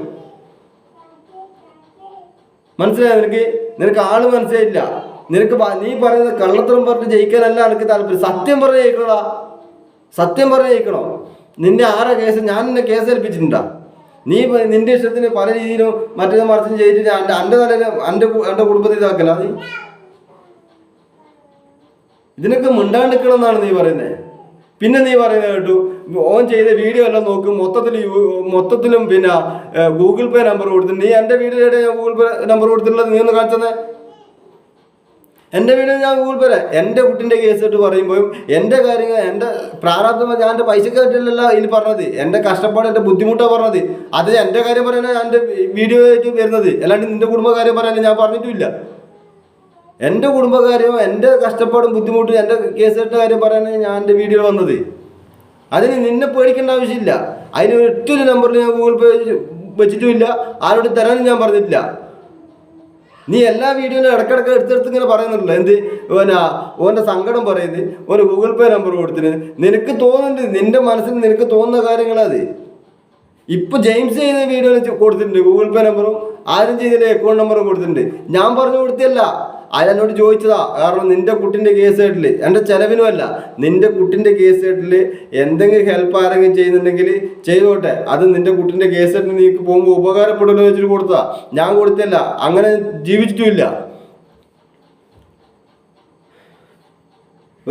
[SPEAKER 1] മനസ്സിലായോ? നിനക്ക് ആള് മനസ്സിലായില്ല. നീ പറയുന്നത് കള്ളത്തരം പറഞ്ഞ് ജയിക്കാനല്ല എനിക്ക് താല്പര്യം. സത്യം പറഞ്ഞ് ജയിക്കണോടാ, സത്യം പറഞ്ഞ് ജയിക്കണോ? നിന്നെ ആരാ കേസ്? ഞാൻ നിന്നെ കേസ് ഏൽപ്പിച്ചിട്ടുണ്ടാ? നീ നിന്റെ ഇഷ്ടത്തിന് പല രീതിയിലും മറ്റേ മറിച്ചും ചെയ്തിട്ട് എൻ്റെ തലയിൽ എൻ്റെ കുടുംബത്തിൽ ഇതാക്കല. നീ ഇതിനൊക്കെ മിണ്ടാണ്ടിരിക്കണം എന്നാണ് നീ പറയുന്നത്. പിന്നെ നീ പറയുന്നത് കേട്ടു ഓൻ ചെയ്ത വീഡിയോ എല്ലാം നോക്കും, മൊത്തത്തിലും പിന്നെ ഗൂഗിൾ പേ നമ്പർ കൊടുത്തിട്ടുണ്ട്. നീ എൻ്റെ വീഡിയോയുടെ ഞാൻ ഗൂഗിൾ പേ നമ്പർ കൊടുത്തിട്ടുള്ളത് നീ ഒന്ന് കാണിച്ചത്? എൻ്റെ വീഡിയോ ഞാൻ ഗൂഗിൾ പേ എൻ്റെ കുട്ടിൻ്റെ കേസ് ഇട്ട് പറയുമ്പോഴും എൻ്റെ കാര്യങ്ങൾ എൻ്റെ പ്രാരാബ്ദം ഞാൻ എൻ്റെ പൈസക്കായിട്ടല്ല ഇതിൽ പറഞ്ഞത്. എൻ്റെ കഷ്ടപ്പാട് എൻ്റെ ബുദ്ധിമുട്ടാണ് പറഞ്ഞത്. അത് എൻ്റെ കാര്യം പറയാനാണ് ഞാൻ എൻ്റെ വീഡിയോ ആയിട്ട് വരുന്നത്, അല്ലാണ്ട് നിൻ്റെ കുടുംബകാര്യം പറയാൻ ഞാൻ പറഞ്ഞിട്ടില്ല. എൻ്റെ കുടുംബകാര്യവും എൻ്റെ കഷ്ടപ്പാടും ബുദ്ധിമുട്ടും എൻ്റെ കേസിട്ട കാര്യം പറയാനാണ് ഞാൻ എൻ്റെ വീഡിയോയിൽ വന്നത്. അതിന് നിന്നെ പേടിക്കേണ്ട ആവശ്യമില്ല. അതിന് ഒറ്റൊരു നമ്പറിൽ ഞാൻ ഗൂഗിൾ പേ വെച്ചിട്ടുമില്ല, ആരോട് തരാനും ഞാൻ പറഞ്ഞിട്ടില്ല. നീ എല്ലാ വീഡിയോയിലും ഇടയ്ക്കിടയ്ക്ക് എടുത്തെടുത്ത് ഇങ്ങനെ പറയുന്നുണ്ടല്ലോ. എന്ത് ഓൻ്റെ സങ്കടം പറയുന്നത് ഓന് ഗൂഗിൾ പേ നമ്പർ കൊടുത്തിന്. നിനക്ക് തോന്നുന്നുണ്ട്, നിന്റെ മനസ്സിൽ നിനക്ക് തോന്നുന്ന കാര്യങ്ങളത്. ഇപ്പൊ ജെയിംസ് ചെയ്ത വീഡിയോ കൊടുത്തിട്ടുണ്ട് ഗൂഗിൾ പേ നമ്പറും, ആരും ചെയ്തില്ല അക്കൗണ്ട് നമ്പറും കൊടുത്തിട്ടുണ്ട്. ഞാൻ പറഞ്ഞു കൊടുത്തല്ല, അയാളോട് ചോദിച്ചതാ. കാരണം നിന്റെ കുട്ടിൻ്റെ കേസ് കേട്ടില് എൻ്റെ ചെലവിനുമല്ല, നിന്റെ കുട്ടിൻ്റെ കേസ് കേട്ടില് എന്തെങ്കിലും ഹെൽപ്പ് ആരെങ്കിലും ചെയ്യുന്നുണ്ടെങ്കിൽ ചെയ്തോട്ടെ, അത് നിന്റെ കുട്ടിൻ്റെ കേസ് കേട്ടിൽ നീക്ക് പോകുമ്പോൾ ഉപകാരപ്പെടുമല്ലോ വെച്ചിട്ട് കൊടുത്തതാ. ഞാൻ കൊടുത്തല്ല, അങ്ങനെ ജീവിച്ചിട്ടുമില്ല.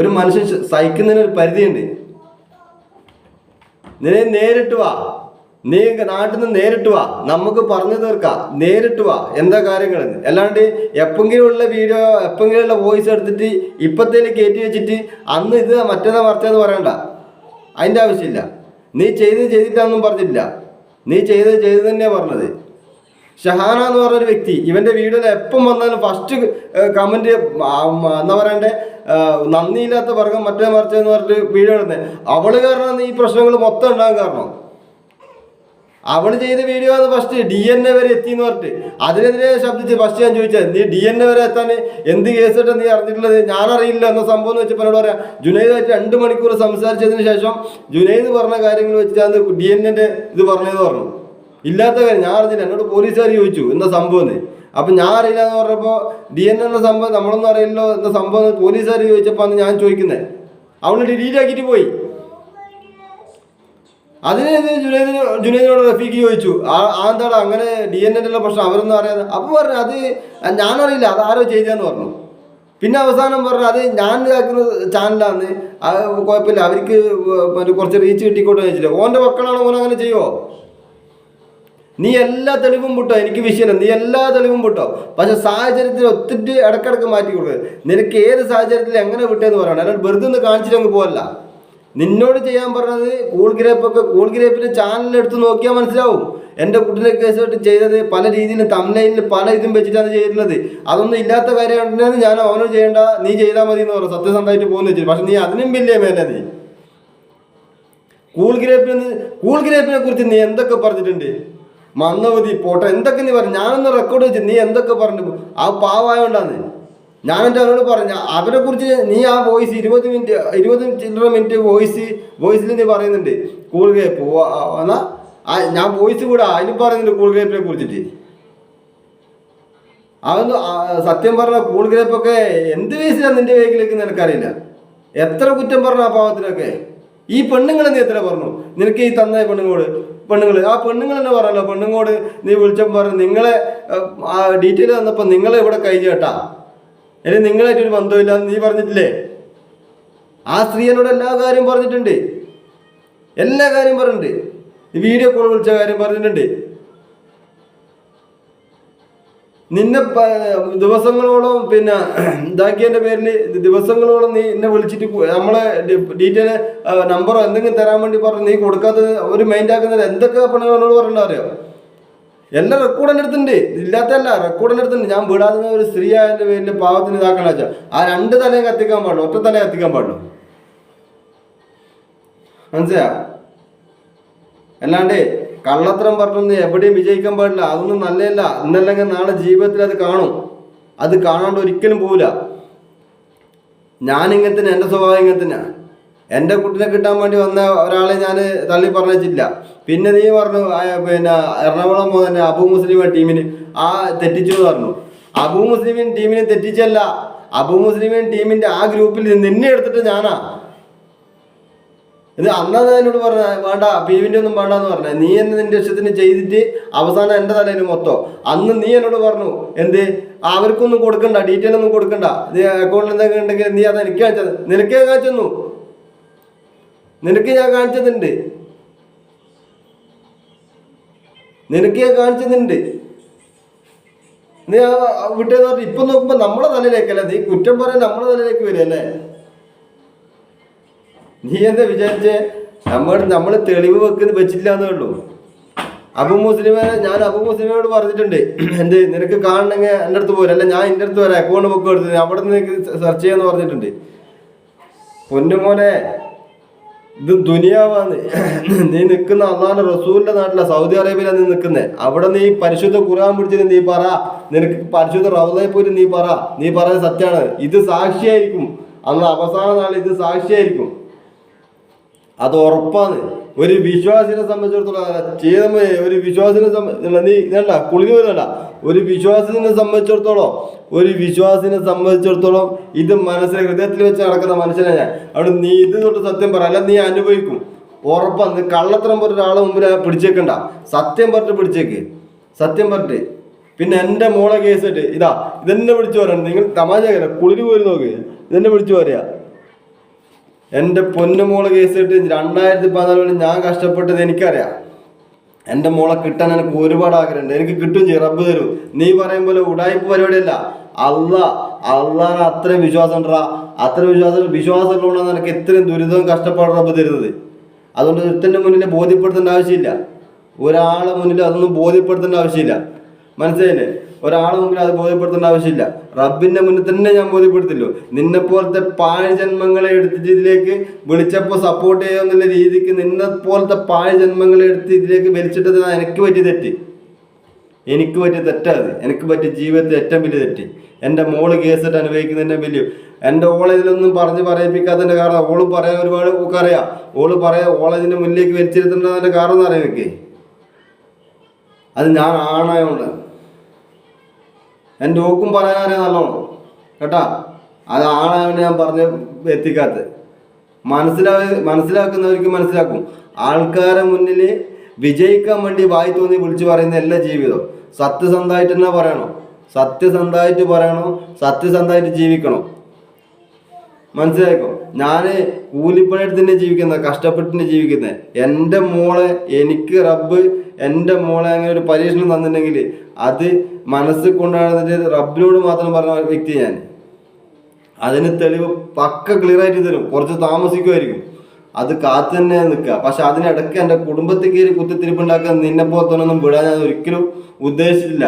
[SPEAKER 1] ഒരു മനുഷ്യൻ സഹിക്കുന്നതിന് ഒരു പരിധിയുണ്ട്. നീ നേരിട്ട് വാ, നീ നാട്ടിൽ നിന്ന് നേരിട്ട് വാ, നമുക്ക് പറഞ്ഞു തീർക്കാം, നേരിട്ട് വാ എന്താ കാര്യങ്ങളെന്ന്. അല്ലാണ്ട് എപ്പെങ്കിലും ഉള്ള വീഡിയോ എപ്പെങ്കിലും ഉള്ള വോയിസ് എടുത്തിട്ട് ഇപ്പത്തേല് കയറ്റി വെച്ചിട്ട് അന്ന് ഇത് മറ്റേതാ മറിച്ചതെന്ന് പറയണ്ട, അതിൻ്റെ ആവശ്യമില്ല. നീ ചെയ്തിട്ടാണെന്നും പറഞ്ഞില്ല, നീ ചെയ്ത് തന്നെയാണ് പറഞ്ഞത്. ഷഹാന എന്ന് പറഞ്ഞൊരു വ്യക്തി ഇവൻ്റെ വീഡിയോയിൽ എപ്പം വന്നാലും ഫസ്റ്റ് കമൻറ്റ് എന്താ പറയണ്ടേ, നന്ദിയില്ലാത്ത വർഗം മറ്റേ മറിച്ചതെന്ന് പറഞ്ഞിട്ട് വീഡിയോ ഇടുന്നത്. അവള് കാരണം ഈ പ്രശ്നങ്ങൾ മൊത്തം ഉണ്ടാകാൻ കാരണം അവള് ചെയ്ത വീഡിയോ ആണ്. ഫസ്റ്റ് DNA വരെ എത്തി എന്ന് പറഞ്ഞിട്ട് അതിനെതിരെ ശബ്ദിച്ച് ഫസ്റ്റ് ഞാൻ ചോദിച്ചത്, നീ DNA വരെ എത്താൻ എന്ത് കേസിട്ട് നീ അറിഞ്ഞിട്ടുള്ളത്? ഞാനറിയില്ല എന്ന സംഭവം എന്ന് വെച്ചപ്പോൾ എന്നോട് പറയാം, ജുനൈദായിട്ട് 2 മണിക്കൂർ സംസാരിച്ചതിന് ശേഷം ജുനൈദ് പറഞ്ഞ കാര്യങ്ങൾ വെച്ചിട്ട് അത് DNA ഇത് പറഞ്ഞതെന്ന് പറഞ്ഞു. ഇല്ലാത്ത കാര്യം ഞാൻ അറിഞ്ഞില്ല, എന്നോട് പോലീസുകാർ ചോദിച്ചു എന്താ സംഭവം എന്ന്. അപ്പം ഞാൻ അറിയില്ല എന്ന് പറഞ്ഞപ്പോൾ DNA എന്ന സംഭവം നമ്മളൊന്നും അറിയില്ലോ എന്ന സംഭവം പോലീസുകാർ ചോദിച്ചപ്പോൾ അന്ന് ഞാൻ ചോദിക്കുന്നത്. അവള് ഡിലീറ്റ് ആക്കിയിട്ട് പോയി. അതിന് ജുനൈദിനോട് റഫീഖ് ചോദിച്ചു, എന്താണ് അങ്ങനെ DNA ഉള്ള പ്രശ്നം അവരൊന്നും അറിയാതെ. അപ്പോൾ പറഞ്ഞു അത് ഞാനറിയില്ല, അത് ആരോ ചെയ്തതെന്ന് പറഞ്ഞു. പിന്നെ അവസാനം പറഞ്ഞു അത് ഞാൻ കേൾക്കുന്ന ചാനലാന്ന്, അത് കുഴപ്പമില്ല, അവർക്ക് കുറച്ച് റീച്ച് കിട്ടിക്കോട്ടെ വെച്ചില്ല. ഓൻ്റെ മക്കളാണോ ഓൻ അങ്ങനെ ചെയ്യുമോ? നീ എല്ലാ തെളിവും വിട്ടോ, എനിക്ക് വിഷയമില്ല, നീ എല്ലാ തെളിവും വിട്ടോ. പക്ഷെ സാഹചര്യത്തിൽ ഒത്തിരി ഇടക്കിടക്ക് മാറ്റി കൊടുക്കുക. നിനക്ക് ഏത് സാഹചര്യത്തിൽ എങ്ങനെ വിട്ടേന്ന് പറയണം, അല്ലാണ്ട് വെറുതെ ഒന്ന് കാണിച്ചിട്ട് അങ്ങ് പോകല്ല. നിന്നോട് ചെയ്യാൻ പറഞ്ഞത് കൂൾ ഗ്രേപ്പിൻ്റെ ചാനലെടുത്ത് നോക്കിയാൽ മനസ്സിലാവും. എൻ്റെ കുട്ടിയുടെ കേസായിട്ട് ചെയ്തത് പല രീതിയിലും തംബ്നെയിലിൽ പല ഇതും വെച്ചിട്ടാണ് ചെയ്തിട്ടുള്ളത്. അതൊന്നും ഇല്ലാത്ത കാര്യമാണെന്ന് ഞാൻ അവനോട് ചെയ്യേണ്ട, നീ ചെയ്താൽ മതി എന്ന് പറഞ്ഞു സത്യസന്ധമായിട്ട് പോകുന്ന വെച്ചിട്ട്. പക്ഷെ നീ അതിനും വലിയ മേലെ നീ കൂൾ ഗ്രേപ്പിനെ കുറിച്ച് നീ എന്തൊക്കെ പറഞ്ഞിട്ടുണ്ട്? മന്നവതി പോട്ടെ എന്തൊക്കെ നീ പറഞ്ഞു. ഞാനൊന്ന് റെക്കോർഡ് വെച്ച് നീ എന്തൊക്കെ പറഞ്ഞു. ആ പാവായോണ്ടാന്ന് ഞാൻ എൻ്റെ അവനോട് പറഞ്ഞു. അവരെ കുറിച്ച് നീ ആ വോയിസ് 20 മിനിറ്റ് വോയിസിൽ നീ പറയുന്നുണ്ട് കൂൾ ഗ്രേപ്പ് എന്നാ. ഞാൻ വോയിസ് കൂടെ അതിന് പറയുന്നുണ്ട് കൂൾ ഗ്രേപ്പിനെ കുറിച്ചിട്ട്. അതൊന്ന് സത്യം പറഞ്ഞ കൂൾ ഗ്രേപ്പൊക്കെ എന്ത് വയസ്സിലാണ് നിന്റെ വേഗിലേക്ക് നിനക്കറിയില്ല. എത്ര കുറ്റം പറഞ്ഞു ആ പാവത്തിനൊക്കെ. ഈ പെണ്ണുങ്ങളെ നീ എത്ര പറഞ്ഞു? നിനക്ക് ഈ തന്ന പെണ്ണുങ്ങൾ ആ പെണ്ണുങ്ങൾ തന്നെ പറഞ്ഞല്ലോ. പെണ്ണുങ്ങളോട് നീ വിളിച്ചപ്പോൾ പറഞ്ഞു നിങ്ങളെ ഡീറ്റെയിൽ തന്നപ്പോൾ നിങ്ങളെ ഇവിടെ കഴിഞ്ഞു കേട്ടാ, ഇനി നിങ്ങളായിട്ടൊരു ബന്ധമില്ല നീ പറഞ്ഞിട്ടില്ലേ? ആ സ്ത്രീ എന്നോട് എല്ലാ കാര്യം പറഞ്ഞിട്ടുണ്ട്, എല്ലാ കാര്യം പറഞ്ഞിട്ടുണ്ട്. വീഡിയോ കോൾ വിളിച്ച കാര്യം പറഞ്ഞിട്ടുണ്ട്. നിന്നെ ദിവസങ്ങളോളം പിന്നെ ഇതാക്കിയതിൻ്റെ പേരിൽ ദിവസങ്ങളോളം നീ എന്നെ വിളിച്ചിട്ട് നമ്മളെ ഡീറ്റെയിൽ നമ്പറോ എന്തെങ്കിലും തരാൻ വേണ്ടി പറഞ്ഞു നീ കൊടുക്കാത്തത് ഒരു മൈൻഡ് ആക്കുന്നത് എന്തൊക്കെ പെണ്ണുങ്ങളോട് പറഞ്ഞിട്ടുണ്ടോ അറിയോ? എല്ലാം റെക്കോർഡ് എൻ്റെ അടുത്തുണ്ട്, ഇല്ലാത്തല്ല റെക്കോർഡ് എൻ്റെ അടുത്തുണ്ട്. ഞാൻ വിടാതെ ഒരു സ്ത്രീ ആയതിൻ്റെ പേരിൽ പാവത്തിന് ഇതാക്കണ വെച്ചാൽ ആ 2 തലയും കത്തിക്കാൻ പാടുള്ളൂ, ഒറ്റ തലയും കത്തിക്കാൻ പാടുള്ളൂ. മനസ്സിലാ? അല്ലാണ്ട് കള്ളത്തരം പറഞ്ഞൊന്നും എവിടെയും വിജയിക്കാൻ പാടില്ല. അതൊന്നും നല്ലതല്ല. ഇന്നല്ലെങ്കിൽ നാളെ ജീവിതത്തിൽ അത് കാണും. അത് കാണാണ്ട് ഒരിക്കലും പോവില്ല. ഞാനിങ്ങനെ തന്നെ, എൻ്റെ സ്വഭാവം ഇങ്ങനെ തന്നെ. എൻ്റെ കുട്ടിനെ കിട്ടാൻ വേണ്ടി വന്ന ഒരാളെ ഞാൻ തള്ളി പറഞ്ഞില്ല. പിന്നെ നീ പറഞ്ഞു പിന്നെ എറണാകുളം പോകുന്ന അബു മുസ്ലിം ടീമിന് തെറ്റിച്ചു എന്ന് പറഞ്ഞു. അബു മുസ്ലിം ടീമിനെ തെറ്റിച്ചല്ല, അബു മുസ്ലിം ടീമിൻ്റെ ആ ഗ്രൂപ്പിൽ നിന്നെ എടുത്തിട്ട് ഞാനാ ഇത്. അന്നാ എന്നോട് പറഞ്ഞ വേണ്ട പീവിൻ്റെ ഒന്നും വേണ്ടെന്ന് പറഞ്ഞ. നീ എന്നെ നിന്റെ ഇഷ്ടത്തിന് ചെയ്തിട്ട് അവസാനം എൻ്റെ തലയിൽ മൊത്തം. അന്ന് നീ എന്നോട് പറഞ്ഞു എന്ത് അവർക്കൊന്നും കൊടുക്കണ്ട, ഡീറ്റെയിൽ ഒന്നും കൊടുക്കണ്ട, നീ അക്കൗണ്ടിൽ എന്തെങ്കിലും ഉണ്ടെങ്കിൽ നീ അത് എനിക്ക് കാണിച്ചത്. നിനക്ക് ഞാൻ കാണിച്ചതുണ്ട്, നീ വിട്ടേന്ന് പറഞ്ഞിട്ട് ഇപ്പം നോക്കുമ്പോൾ നമ്മളെ തലയിലേക്കല്ല, നീ കുറ്റം പറയാൻ നമ്മളെ തലയിലേക്ക് വരികയല്ലേ. നീ എന്താ വിചാരിച്ചേ? നമ്മൾ തെളിവ് വെച്ചില്ല എന്നേ ഉള്ളൂ. അബു മുസ്ലിമിനോട് പറഞ്ഞിട്ടുണ്ട് എന്ത് നിനക്ക് കാണണമെങ്കിൽ എൻ്റെ അടുത്ത് പോരും, അല്ല ഞാൻ എൻ്റെ അടുത്ത് വരാം, അക്കൗണ്ട് ബുക്ക് എടുത്ത് അവിടെ നിന്ന് സെർച്ച് ചെയ്യാന്ന് പറഞ്ഞിട്ടുണ്ട്. പൊന്നുമോനെ ഇത് ദുനിയാവാന്ന്. നീ നിൽക്കുന്ന അള്ളാഹുവിന്റെ റസൂലിന്റെ നാട്ടിലെ സൗദി അറേബ്യയിലാണ് നീ നിൽക്കുന്നത്. അവിടെ നീ പരിശുദ്ധ ഖുർആൻ പിടിച്ചിട്ട് നീ പറ, നിനക്ക് പരിശുദ്ധ റൗളയിൽ പോയിട്ട് നീ പറയുന്നത് സത്യമാണ്. ഇത് സാക്ഷിയായിരിക്കും, അന്ന് അവസാന നാൾ ഇത് സാക്ഷിയായിരിക്കും. അത് ഉറപ്പാണ്. ഒരു വിശ്വാസിനെ സംബന്ധിച്ചിടത്തോളം ചെയ്തമേ, ഒരു വിശ്വാസിനെ നീ ഇതല്ല കുളിര് വരുന്നല്ല, ഒരു വിശ്വാസിനെ സംബന്ധിച്ചിടത്തോളം ഇത് മനസ്സിലെ ഹൃദയത്തിൽ വെച്ച് നടക്കുന്ന മനുഷ്യനെ ഞാൻ. അവിടെ നീ ഇത് തൊട്ട് സത്യം പറ, അല്ല നീ അനുഭവിക്കും ഉറപ്പാണ്. കള്ളത്തരം പറഞ്ഞ ഒരാളെ മുമ്പിൽ പിടിച്ചേക്കണ്ട, സത്യം പറഞ്ഞിട്ട് പിടിച്ചേക്ക്, സത്യം പറഞ്ഞിട്ട്. പിന്നെ എൻ്റെ മോളെ കേസിട്ട് ഇതെന്നെ വിളിച്ചു പറയാം. നിങ്ങൾ തമാശ കുളിര് പോയി നോക്ക്, ഇതെന്നെ വിളിച്ചു പറയാ. എൻ്റെ പൊന്നുമോളെ കേസിട്ട് 2014 ഞാൻ കഷ്ടപ്പെട്ടത് എനിക്കറിയാം. എൻ്റെ മോളെ കിട്ടാൻ എനിക്ക് ഒരുപാട് ആഗ്രഹമുണ്ട്. എനിക്ക് കിട്ടും ചെയ്യും, റബ്ബ് തരും. നീ പറയും പോലെ ഉടായ്പ പരിപാടിയല്ല. അള്ളാഹ് അത്രയും വിശ്വാസം ഉണ്ടാ, അത്രയും വിശ്വാസം ഉള്ളതാണ് എനിക്ക് ഇത്രയും ദുരിതവും കഷ്ടപ്പാടും റബ്ബ് തരുന്നത്. അതുകൊണ്ട് ഒരുത്തൻ്റെ മുന്നിൽ ബോധ്യപ്പെടുത്തേണ്ട ആവശ്യമില്ല, ഒരാളെ മുന്നിൽ അതൊന്നും ബോധ്യപ്പെടുത്തേണ്ട ആവശ്യമില്ല. മനസ്സിലായില്ലേ? ഒരാളെ മുമ്പിൽ അത് ബോധ്യപ്പെടുത്തേണ്ട ആവശ്യമില്ല. റബ്ബിന്റെ മുന്നിൽ തന്നെ ഞാൻ ബോധ്യപ്പെടുത്തില്ലോ. നിന്നെ പോലത്തെ പാഴ് ജന്മങ്ങളെ എടുത്തിട്ട് ഇതിലേക്ക് വിളിച്ചപ്പോൾ സപ്പോർട്ട് ചെയ്യാന്നുള്ള രീതിക്ക് നിന്നെ പോലത്തെ പാഴ് ജന്മങ്ങളെ എടുത്ത് ഇതിലേക്ക് വലിച്ചിട്ടത് എനിക്ക് പറ്റിയ തെറ്റാത്. എനിക്ക് പറ്റിയ ജീവിതത്തിൽ ഏറ്റവും വലിയ തെറ്റ്. എൻ്റെ മോള് കേസിട്ട് അനുഭവിക്കുന്നതിൻ്റെ വലിയ എൻ്റെ ഓളെ ഇതിലൊന്നും പറയിപ്പിക്കാത്തതിൻ്റെ കാരണം ഓള് പറയാൻ ഒരുപാട് അറിയാം. ഓളെ ഇതിൻ്റെ മുന്നിലേക്ക് വലിച്ചിരുത്തേണ്ടതിൻ്റെ കാരണം എന്ന് അറിയാം എനിക്ക്. അത് ഞാൻ ആണായോണ്ട് എൻ്റെ ഓക്കും പറയാനറിയാം നല്ലോണം കേട്ടാ. അത് ആണായോണ്ട് ഞാൻ പറഞ്ഞ് എത്തിക്കാത്തത്. മനസ്സിലാക്കുന്നവർക്ക് മനസ്സിലാക്കും. ആൾക്കാരെ മുന്നിൽ വിജയിക്കാൻ വേണ്ടി വായി തോന്നി വിളിച്ചു പറയുന്ന എല്ലാ ജീവിതവും സത്യസന്ധമായിട്ട് തന്നെ പറയണം, സത്യസന്ധമായിട്ട് ജീവിക്കണം. മനസ്സിലാക്കോ? ഞാൻ കൂലിപ്പണിയെടുത്ത് തന്നെ ജീവിക്കുന്നത്, കഷ്ടപ്പെട്ടിട്ട് ജീവിക്കുന്നത്. എൻ്റെ മോളെ എനിക്ക് റബ്ബ് എൻ്റെ മോളെ അങ്ങനെ ഒരു പരീക്ഷണം തന്നിട്ടുണ്ടെങ്കിൽ അത് മനസ്സിൽ കൊണ്ടുവന്നിട്ട് റബ്ബിനോട് മാത്രം പറഞ്ഞ വ്യക്തി ഞാൻ. അതിന് തെളിവ് പക്ക ക്ലിയർ ആയിട്ട് തരും. കുറച്ച് താമസിക്കുമായിരിക്കും, അത് കാത്തു തന്നെ നിൽക്കുക. പക്ഷെ അതിനിടയ്ക്ക് എൻ്റെ കുടുംബത്തിൽ കയറി കുത്തിത്തിരിപ്പുണ്ടാക്കാൻ നിന്നെ പോലത്തൊന്നും വിടാൻ ഞാൻ ഒരിക്കലും ഉദ്ദേശിച്ചിട്ടില്ല.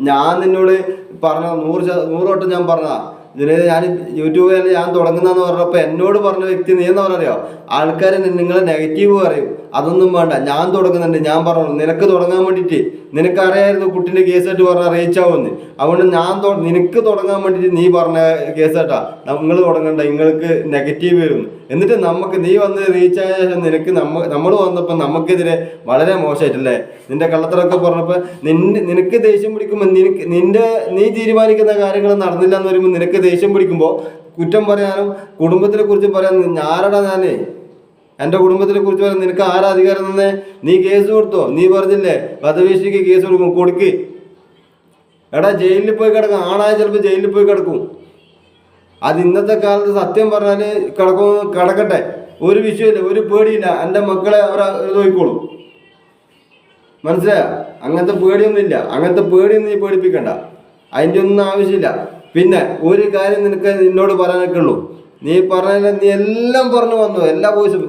[SPEAKER 1] ഞാൻ നിന്നോട് പറഞ്ഞ 100 വട്ടം ഞാൻ പറഞ്ഞതാ. ഞാൻ യൂട്യൂബിൽ ഞാൻ തുടങ്ങുന്നതെന്ന് പറഞ്ഞപ്പോൾ എന്നോട് പറഞ്ഞ വ്യക്തി നീ എന്താ പറയുക, ആൾക്കാർ നിങ്ങളെ നെഗറ്റീവ് പറയും, അതൊന്നും വേണ്ട, ഞാൻ തുടങ്ങുന്നുണ്ട്. ഞാൻ പറഞ്ഞു നിനക്ക് തുടങ്ങാൻ വേണ്ടിയിട്ട്, നിനക്കറിയായിരുന്നു കുട്ടീൻ്റെ കേസായിട്ട് പറഞ്ഞാൽ റീച്ചാവുമെന്ന്. അതുകൊണ്ട് നിനക്ക് തുടങ്ങാൻ വേണ്ടിയിട്ട് നീ പറഞ്ഞ കേസായിട്ടാ നിങ്ങൾ തുടങ്ങണ്ട, നിങ്ങൾക്ക് നെഗറ്റീവ് വരും. എന്നിട്ട് നീ വന്ന് റീച്ചായ ശേഷം നമ്മൾ വന്നപ്പോൾ നമുക്കെതിരെ വളരെ മോശമായിട്ടല്ലേ നിന്റെ കള്ളത്തരമൊക്കെ പറഞ്ഞപ്പോൾ നിനക്ക് ദേഷ്യം പിടിക്കുമ്പോൾ നീ തീരുമാനിക്കുന്ന കാര്യങ്ങൾ നടന്നില്ല എന്ന് പറയുമ്പോൾ നിനക്ക് ദേഷ്യം പിടിക്കുമ്പോൾ കുറ്റം പറയാനും കുടുംബത്തിനെ കുറിച്ച് പറയാൻ ആരാടാ ഞാനേ? എൻ്റെ കുടുംബത്തിനെ കുറിച്ച് പറയാൻ നിനക്ക് ആരാ അധികാരം തന്നെ? നീ കേസ് കൊടുത്തോ? നീ പറഞ്ഞില്ലേ വധഭീഷണിക്ക് കേസ് കൊടുക്ക്. എടാ ജയിലിൽ പോയി കിടക്കും, ആണായ ചിലപ്പോൾ ജയിലിൽ പോയി കിടക്കും. അത് ഇന്നത്തെ കാലത്ത് സത്യം പറഞ്ഞാൽ കിടക്കട്ടെ, ഒരു വിഷയമില്ല, ഒരു പേടിയില്ല. എൻ്റെ മക്കളെ നോക്കിക്കോളും. മനസ്സിലായോ? അങ്ങനത്തെ പേടിയൊന്നുമില്ല, അങ്ങനത്തെ പേടിയൊന്നും നീ പേടിപ്പിക്കണ്ട, അതിൻ്റെ ഒന്നും ആവശ്യമില്ല. പിന്നെ ഒരു കാര്യം നിന്നോട് പറയാനൊക്കെ ഉള്ളൂ. നീ പറഞ്ഞ നീ എല്ലാം പറഞ്ഞു വന്നു, എല്ലാ വോയിസും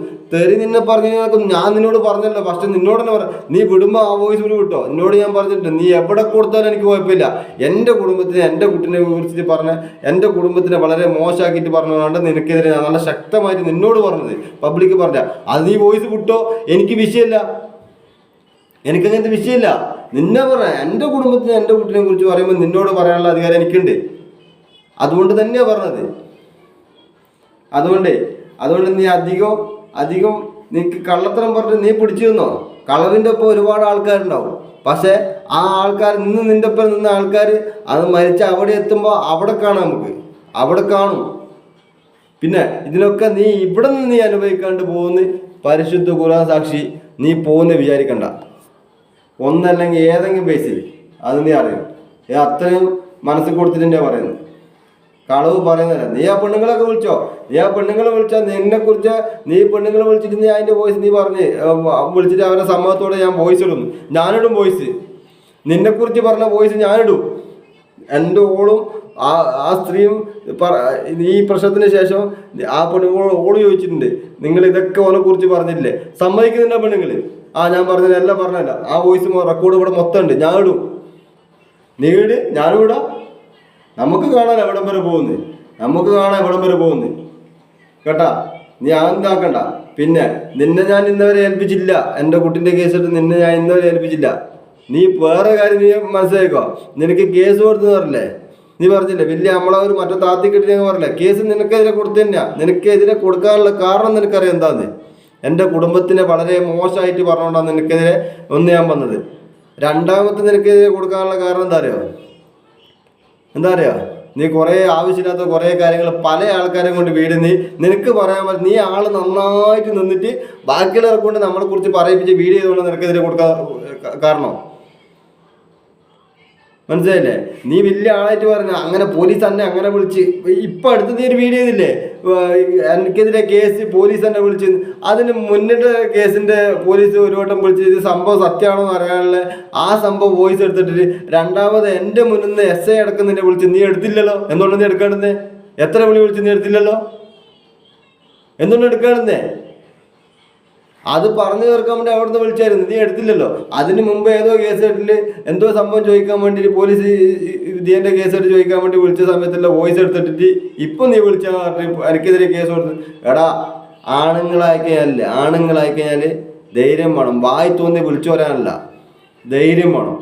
[SPEAKER 1] നിന്നെ പറഞ്ഞു. ഞാൻ നിന്നോട് പറഞ്ഞല്ലോ ഫസ്റ്റ്, നിന്നോട് തന്നെ പറയാം. നീ വിടുമ്പോൾ ആ വോയിസ് വിട്ടോ. എന്നോട് ഞാൻ പറഞ്ഞിട്ടുണ്ട്, നീ എവിടെ കൊടുത്താലും എനിക്ക് കുഴപ്പമില്ല. എൻ്റെ കുടുംബത്തിനെ, എൻ്റെ കുട്ടിനെ കുറിച്ചിട്ട് പറഞ്ഞ, എൻ്റെ കുടുംബത്തിനെ വളരെ മോശമാക്കിയിട്ട് പറഞ്ഞതുകൊണ്ട് നിനക്കെതിരെ ഞാൻ നല്ല ശക്തമായിട്ട് നിന്നോട് പറഞ്ഞത് പബ്ലിക്ക് പറഞ്ഞ അത് നീ വോയിസ് വിട്ടോ, എനിക്ക് വിഷയമില്ല, എനിക്കങ്ങനത്തെ വിഷയമില്ല. നിന്നെ പറഞ്ഞ എൻ്റെ കുടുംബത്തിനെ, എൻ്റെ കുട്ടിനെ കുറിച്ച് പറയുമ്പോൾ നിന്നോട് പറയാനുള്ള അധികാരം എനിക്കുണ്ട്. അതുകൊണ്ട് തന്നെയാണ് പറഞ്ഞത്. അതുകൊണ്ട് നീ അധികം നിനക്ക് കള്ളത്തരം പറഞ്ഞിട്ട് നീ പിടിച്ചു നിന്നോ. കളവിൻ്റെ ഒപ്പം ഒരുപാട് ആൾക്കാരുണ്ടാവും. പക്ഷേ ആ ആൾക്കാർ നിന്റെ ഒപ്പം നിന്ന ആൾക്കാർ അത് മരിച്ച അവിടെ എത്തുമ്പോൾ അവിടെ കാണും. പിന്നെ ഇതിനൊക്കെ നീ ഇവിടെ നിന്ന് നീ അനുഭവിക്കാണ്ട് പോകുന്ന പരിശുദ്ധ ഖുർആൻ സാക്ഷി നീ പോകുന്ന വിചാരിക്കണ്ട. ഒന്നല്ലെങ്കിൽ ഏതെങ്കിലും ബേസിൽ അത് നീ അറിയും. അത്രയും മനസ്സിൽ കൊടുത്തിട്ട് പറയുന്നത്. കളവ് പറയുന്നില്ല. നീ ആ പെണ്ണുങ്ങളൊക്കെ വിളിച്ചോ? നീ ആ പെണ്ണുങ്ങളെ വിളിച്ചാൽ നിന്നെക്കുറിച്ച് നീ പെണ്ണുങ്ങളെ വിളിച്ചിട്ട് നീ അതിൻ്റെ വോയിസ് നീ വിളിച്ചിട്ട് അവരുടെ സമ്മതത്തോടെ ഞാൻ വോയിസ് ഇടുന്നു. ഞാനിടും വോയിസ്, നിന്നെക്കുറിച്ച് പറഞ്ഞ വോയിസ് ഞാനിടും. എൻ്റെ ഓളും ആ സ്ത്രീയും ഈ പ്രശ്നത്തിന് ശേഷം ആ ഓള് ചോദിച്ചിട്ടുണ്ട്, നിങ്ങൾ ഇതൊക്കെ ഓനെ കുറിച്ച് പറഞ്ഞില്ലേ? സമ്മതിക്കുന്നുണ്ട് പെണ്ണുങ്ങൾ. ഞാൻ പറഞ്ഞില്ല, എല്ലാം പറഞ്ഞല്ല. ആ വോയിസ് റെക്കോർഡ് ഇവിടെ മൊത്തം ഉണ്ട്, ഞാനിടും. നീ ഇട്, ഞാനും ഇടാം. നമുക്ക് കാണാൻ എവിടം വരെ പോകുന്നു കേട്ടാ. നീ അതെന്താക്കണ്ട. പിന്നെ നിന്നെ ഞാൻ ഇന്നവരെ ഏൽപ്പിച്ചില്ല, എൻ്റെ കുട്ടിൻ്റെ കേസിട്ട് നിന്നെ ഞാൻ ഇന്നവരെ ഏൽപ്പിച്ചില്ല. നീ വേറെ കാര്യം നീ മനസ്സിലാക്കോ, നിനക്ക് കേസ് കൊടുത്തെന്ന് പറഞ്ഞില്ലേ? നീ പറഞ്ഞില്ലേ വലിയ ഒരു മറ്റേ താത്തി കിട്ടിയെന്ന് പറഞ്ഞില്ലേ? കേസ് നിനക്കെതിരെ കൊടുത്തു തന്നെയാ. നിനക്കെതിരെ കൊടുക്കാനുള്ള കാരണം നിനക്കറിയാം എന്താന്ന്. എൻ്റെ കുടുംബത്തിനെ വളരെ മോശമായിട്ട് പറഞ്ഞുകൊണ്ടാണ് നിനക്കെതിരെ ഒന്ന് ഞാൻ വന്നത്. രണ്ടാമത്തെ നിനക്കെതിരെ കൊടുക്കാനുള്ള കാരണം എന്താ അറിയോ? നീ കുറേ ആവശ്യമില്ലാത്ത കുറേ കാര്യങ്ങൾ പല ആൾക്കാരെ കൊണ്ട് നിനക്ക് പറയാൻ പറ്റും. നീ ആള് നന്നായിട്ട് നിന്നിട്ട് ബാക്കിയുള്ളവരെ കൊണ്ട് നമ്മളെ കുറിച്ച് പറയിപ്പിച്ച് വീഡിയോ ചെയ്തുകൊണ്ട് നിനക്കെതിരെ കൊടുക്കാൻ കാരണം മനസ്സിലായില്ലേ? നീ വലിയ ആളായിട്ട് പറഞ്ഞ അങ്ങനെ പോലീസ് തന്നെ അങ്ങനെ വിളിച്ച് ഇപ്പം അടുത്ത് നീ ഒരു വീഡിയോ ചെയ്തില്ലേ, എനിക്കെതിരെ കേസ് പോലീസ് തന്നെ വിളിച്ച്. അതിന് മുന്നിട്ട് കേസിൻ്റെ പോലീസ് ഒരു വട്ടം വിളിച്ച് ഇത് സംഭവം സത്യമാണോ എന്ന് അറിയാനുള്ള ആ സംഭവം വോയിസ് എടുത്തിട്ട് രണ്ടാമത് എൻ്റെ മുന്നിൽ നിന്ന് SI അടക്കം നിന്നെ വിളിച്ച് നീ എടുത്തില്ലല്ലോ. എന്തുകൊണ്ട് നീ എടുക്കാണെന്നേ? എത്ര വിളി വിളിച്ച് നീ എടുത്തില്ലല്ലോ? എന്തുകൊണ്ട് എടുക്കാണെന്നേ? അത് പറഞ്ഞു തീർക്കാൻ വേണ്ടി അവിടുന്ന് വിളിച്ചായിരുന്നു, നീ എടുത്തില്ലല്ലോ. അതിന് മുമ്പ് ഏതോ കേസെട്ടിൽ എന്തോ സംഭവം ചോദിക്കാൻ വേണ്ടി പോലീസ് ഇതിൻ്റെ കേസെട്ട് ചോദിക്കാൻ വേണ്ടി വിളിച്ച സമയത്തുള്ള വോയിസ് എടുത്തിട്ട് ഇപ്പം നീ വിളിച്ചാൽ എനിക്കെതിരെ കേസ് കൊടുത്ത്. എടാ, ആണുങ്ങളായിക്കഴിഞ്ഞാൽ ധൈര്യം വേണം. വായി തോന്നി വിളിച്ചു വരാനല്ല, ധൈര്യം വേണം.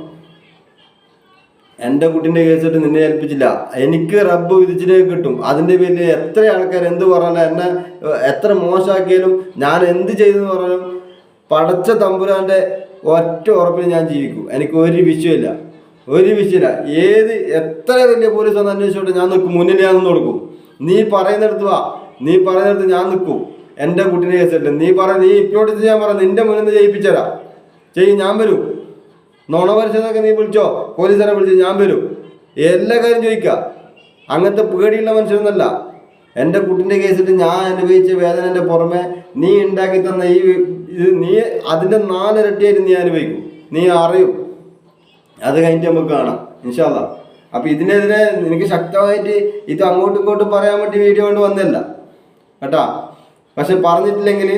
[SPEAKER 1] എൻ്റെ കുട്ടീൻ്റെ കേസിട്ട് നിന്നെ ഏൽപ്പിച്ചില്ല, എനിക്ക് റബ്ബ് വിധിച്ചിട്ടേ കിട്ടും. അതിൻ്റെ പേരിൽ എത്ര ആൾക്കാർ എന്ത് പറഞ്ഞാലും എന്നെ എത്ര മോശമാക്കിയാലും ഞാൻ എന്ത് ചെയ്തെന്ന് പറഞ്ഞാലും പടച്ച തമ്പുരാൻ്റെ ഒറ്റ ഉറപ്പിൽ ഞാൻ ജീവിക്കും. എനിക്ക് ഒരു വിഷയമില്ല. എത്ര വലിയ പോലീസ് ഒന്ന് അന്വേഷിച്ചോട്ടെ, ഞാൻ നിൽക്കും. മുന്നിൽ ഞാൻ നിന്ന് കൊടുക്കും. നീ പറയുന്നിടത്ത് ഞാൻ നിൽക്കും. എൻ്റെ കുട്ടീൻ്റെ കേസിട്ട് നീ ഇപ്പോട്ട് ചെയ്യാൻ പറ, നിൻ്റെ മുന്നിൽ നിന്ന് ചെയ്യിപ്പിച്ചരാ ഞാൻ വരും. നുണ പരിശോധനയൊക്കെ നീ വിളിച്ചോ, പോലീസുകാരെ വിളിച്ചോ, ഞാൻ വരും. എല്ലാ കാര്യം ചോദിക്കുക. അങ്ങനത്തെ പേടിയുള്ള മനുഷ്യരൊന്നല്ല. എൻ്റെ കുട്ടീൻ്റെ കേസിട്ട് ഞാൻ അനുഭവിച്ച വേദനൻ്റെ പുറമെ നീ ഉണ്ടാക്കി തന്ന നീ അതിൻ്റെ 4 ഇരട്ടിയായിട്ട് നീ അനുഭവിക്കും, നീ അറിയും. അത് കഴിഞ്ഞിട്ട് നമുക്ക് കാണാം ഇൻഷാ അല്ലാഹ്. അപ്പം ഇതിനെതിരെ എനിക്ക് ശക്തമായിട്ട് ഇത് അങ്ങോട്ടും ഇങ്ങോട്ടും പറയാൻ വേണ്ടി വീഡിയോ കൊണ്ട് വന്നല്ല കേട്ടാ. പക്ഷെ പറഞ്ഞിട്ടില്ലെങ്കിൽ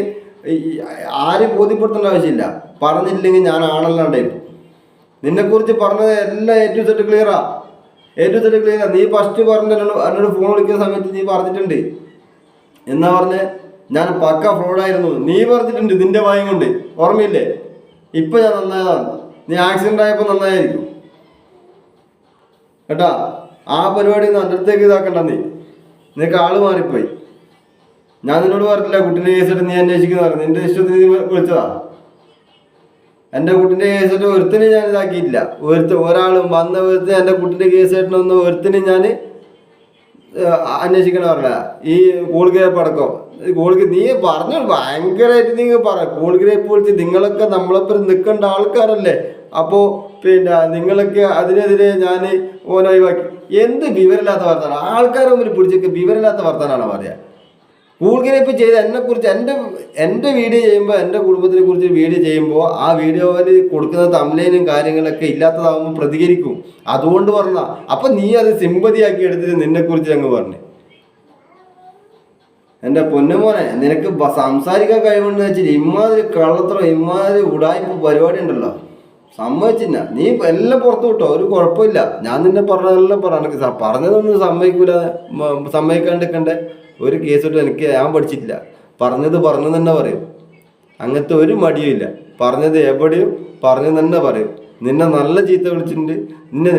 [SPEAKER 1] ആരും ബോധ്യപ്പെടുത്തേണ്ട ആവശ്യമില്ല. പറഞ്ഞിട്ടില്ലെങ്കിൽ ഞാൻ ആണല്ലാണ്ടായിപ്പോ. നിന്നെക്കുറിച്ച് പറഞ്ഞത് എല്ലാം A to Z ക്ലിയറാ. നീ ഫസ്റ്റ് എന്നോട് ഫോൺ വിളിക്കുന്ന സമയത്ത് നീ പറഞ്ഞിട്ടുണ്ട്. എന്നാ പറഞ്ഞേ, ഞാൻ പക്ക ഫ്രോഡായിരുന്നു നീ പറഞ്ഞിട്ടുണ്ട് നിന്റെ വായും കൊണ്ട്, ഓർമ്മയില്ലേ? ഇപ്പം ഞാൻ നന്നായതാണ്. നീ ആക്സിഡൻ്റ് ആയപ്പോൾ നന്നായിരിക്കും കേട്ടാ. ആ പരിപാടി ഒന്നും എൻ്റെ അടുത്തേക്ക് ഇതാക്കണ്ട. നിനക്ക് ആള് മാറിപ്പോയി. ഞാൻ നിന്നോട് പറഞ്ഞില്ല കുട്ടീൻ്റെ കേസിട്ട് നീ അന്വേഷിക്കുന്ന പറഞ്ഞു. നിന്റെ ഇഷ്ടത്തിന് നീ വിളിച്ചതാ. എൻ്റെ കുട്ടീൻ്റെ കേസിട്ട് ഒരുത്തിനും ഞാൻ ഇതാക്കിയിട്ടില്ല. ഒരാളും എൻ്റെ കുട്ടീൻ്റെ കേസിട്ടൊന്ന് ഒരുത്തിനും ഞാൻ അന്വേഷിക്കണ പറഞ്ഞ. ഈ കൂൾ ഗ്രേപ്പ് അടക്കം നീ പറഞ്ഞു ഭയങ്കരമായിട്ട് നിങ്ങൾ പറ. കൂൾ ഗ്രേപ്പ് വിളിച്ച് നിങ്ങളൊക്കെ നമ്മളൊപ്പം നിൽക്കേണ്ട ആൾക്കാരല്ലേ. അപ്പോൾ പിന്നെ നിങ്ങളൊക്കെ അതിനെതിരെ ഞാൻ ഒഴിവാക്കി. എന്ത് വിവരമില്ലാത്ത വർത്താനം. ആൾക്കാരെ മുമ്പിൽ പിടിച്ചൊക്കെ വിവരമില്ലാത്ത വർത്താനാണ് പറയുക. കൂൾ ഗ്രേപ്പ് ചെയ്ത് എന്നെക്കുറിച്ച് എൻ്റെ വീഡിയോ ചെയ്യുമ്പോൾ, എൻ്റെ കുടുംബത്തിനെ കുറിച്ച് വീഡിയോ ചെയ്യുമ്പോൾ ആ വീഡിയോയിൽ കൊടുക്കുന്ന തംബ്നെയിലും കാര്യങ്ങളൊക്കെ ഇല്ലാത്തതാകുമ്പോൾ പ്രതികരിക്കും. അതുകൊണ്ട് പറഞ്ഞ. അപ്പം നീ അത് സിമ്പതിയാക്കി എടുത്തിട്ട് നിന്നെക്കുറിച്ച് അങ്ങ് പറഞ്ഞു. എൻ്റെ പൊന്നുമോനെ, നിനക്ക് സംസാരിക്കാൻ കഴിവുണ്ടെന്ന് വെച്ചിട്ട് ഇമ്മാതിരി കള്ളത്തരം ഇമ്മാതിരി ഉടായ്പ പരിപാടി ഉണ്ടല്ലോ, സമ്മതിച്ചില്ല. നീ എല്ലാം പുറത്തു വിട്ടോ, ഒരു കുഴപ്പമില്ല. ഞാൻ നിന്നെ പറഞ്ഞതെല്ലാം എനിക്ക് പറഞ്ഞതൊന്നും സമ്മതിക്കാണ്ടിരിക്കണ്ടേ ഒരു കേസോട്ട് ഞാൻ പഠിച്ചിട്ടില്ല. പറഞ്ഞത് പറഞ്ഞു തന്നെ പറയും. അങ്ങനത്തെ ഒരു മടിയും ഇല്ല. പറഞ്ഞത് എവിടെയും പറഞ്ഞു തന്നെ പറയും. നിന്നെ നല്ല ചീത്ത വിളിച്ചിട്ടുണ്ട്.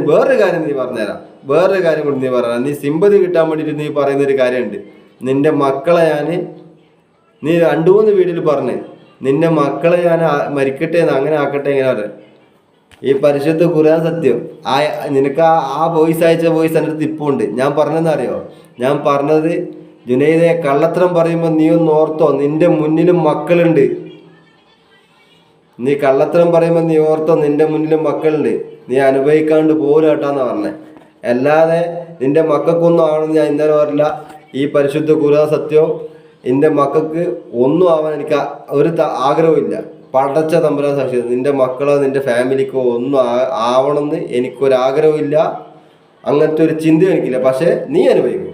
[SPEAKER 1] വേറൊരു കാര്യം നീ പറഞ്ഞുതരാം. വേറൊരു കാര്യം കൊണ്ട് നീ പറയാം. നീ സിമ്പതി കിട്ടാൻ വേണ്ടിയിട്ട് നീ പറയുന്നൊരു കാര്യമുണ്ട്. നിന്റെ മക്കളെ നീ 2-3 വീഡിയോയിൽ പറഞ്ഞ് നിന്റെ മക്കളെ ഞാൻ മരിക്കട്ടെ എന്ന് അങ്ങനെ ആക്കട്ടെ എങ്ങനെ പറയാം. ഈ പരിശുദ്ധ ഖുർആൻ സത്യം. നിനക്ക് ആ വോയിസ് അയച്ച വോയിസ് എൻ്റെ അടുത്ത് ഇപ്പോൾ ഉണ്ട്. ഞാൻ പറഞ്ഞതെന്നറിയോ? ഞാൻ പറഞ്ഞത്, ജുനൈദെ, കള്ളത്തരം പറയുമ്പോൾ നീ ഒന്ന് ഓർത്തോ, നിന്റെ മുന്നിലും മക്കളുണ്ട്. നീ കള്ളത്തരം പറയുമ്പോൾ നീ ഓർത്തോ, നിന്റെ മുന്നിലും മക്കളുണ്ട്. നീ അനുഭവിക്കാണ്ട് പോലും കേട്ടാന്ന് പറഞ്ഞേ. അല്ലാതെ നിന്റെ മക്കൾക്കൊന്നും ആവണമെന്ന് ഞാൻ ഇന്നലെ പറയില്ല. ഈ പരിശുദ്ധ ഖുർആൻ സത്യം. എൻ്റെ മക്കൾക്ക് ഒന്നും ആവാൻ എനിക്ക് ഒരു ആഗ്രഹമില്ല. പടച്ച തമ്പുരാൻ സാക്ഷി, നിന്റെ മക്കളോ നിന്റെ ഫാമിലിക്കോ ഒന്നും ആവണമെന്ന് എനിക്കൊരാഗ്രഹമില്ല. അങ്ങനത്തെ ഒരു ചിന്തയും എനിക്കില്ല. പക്ഷേ നീ അനുഭവിക്കും.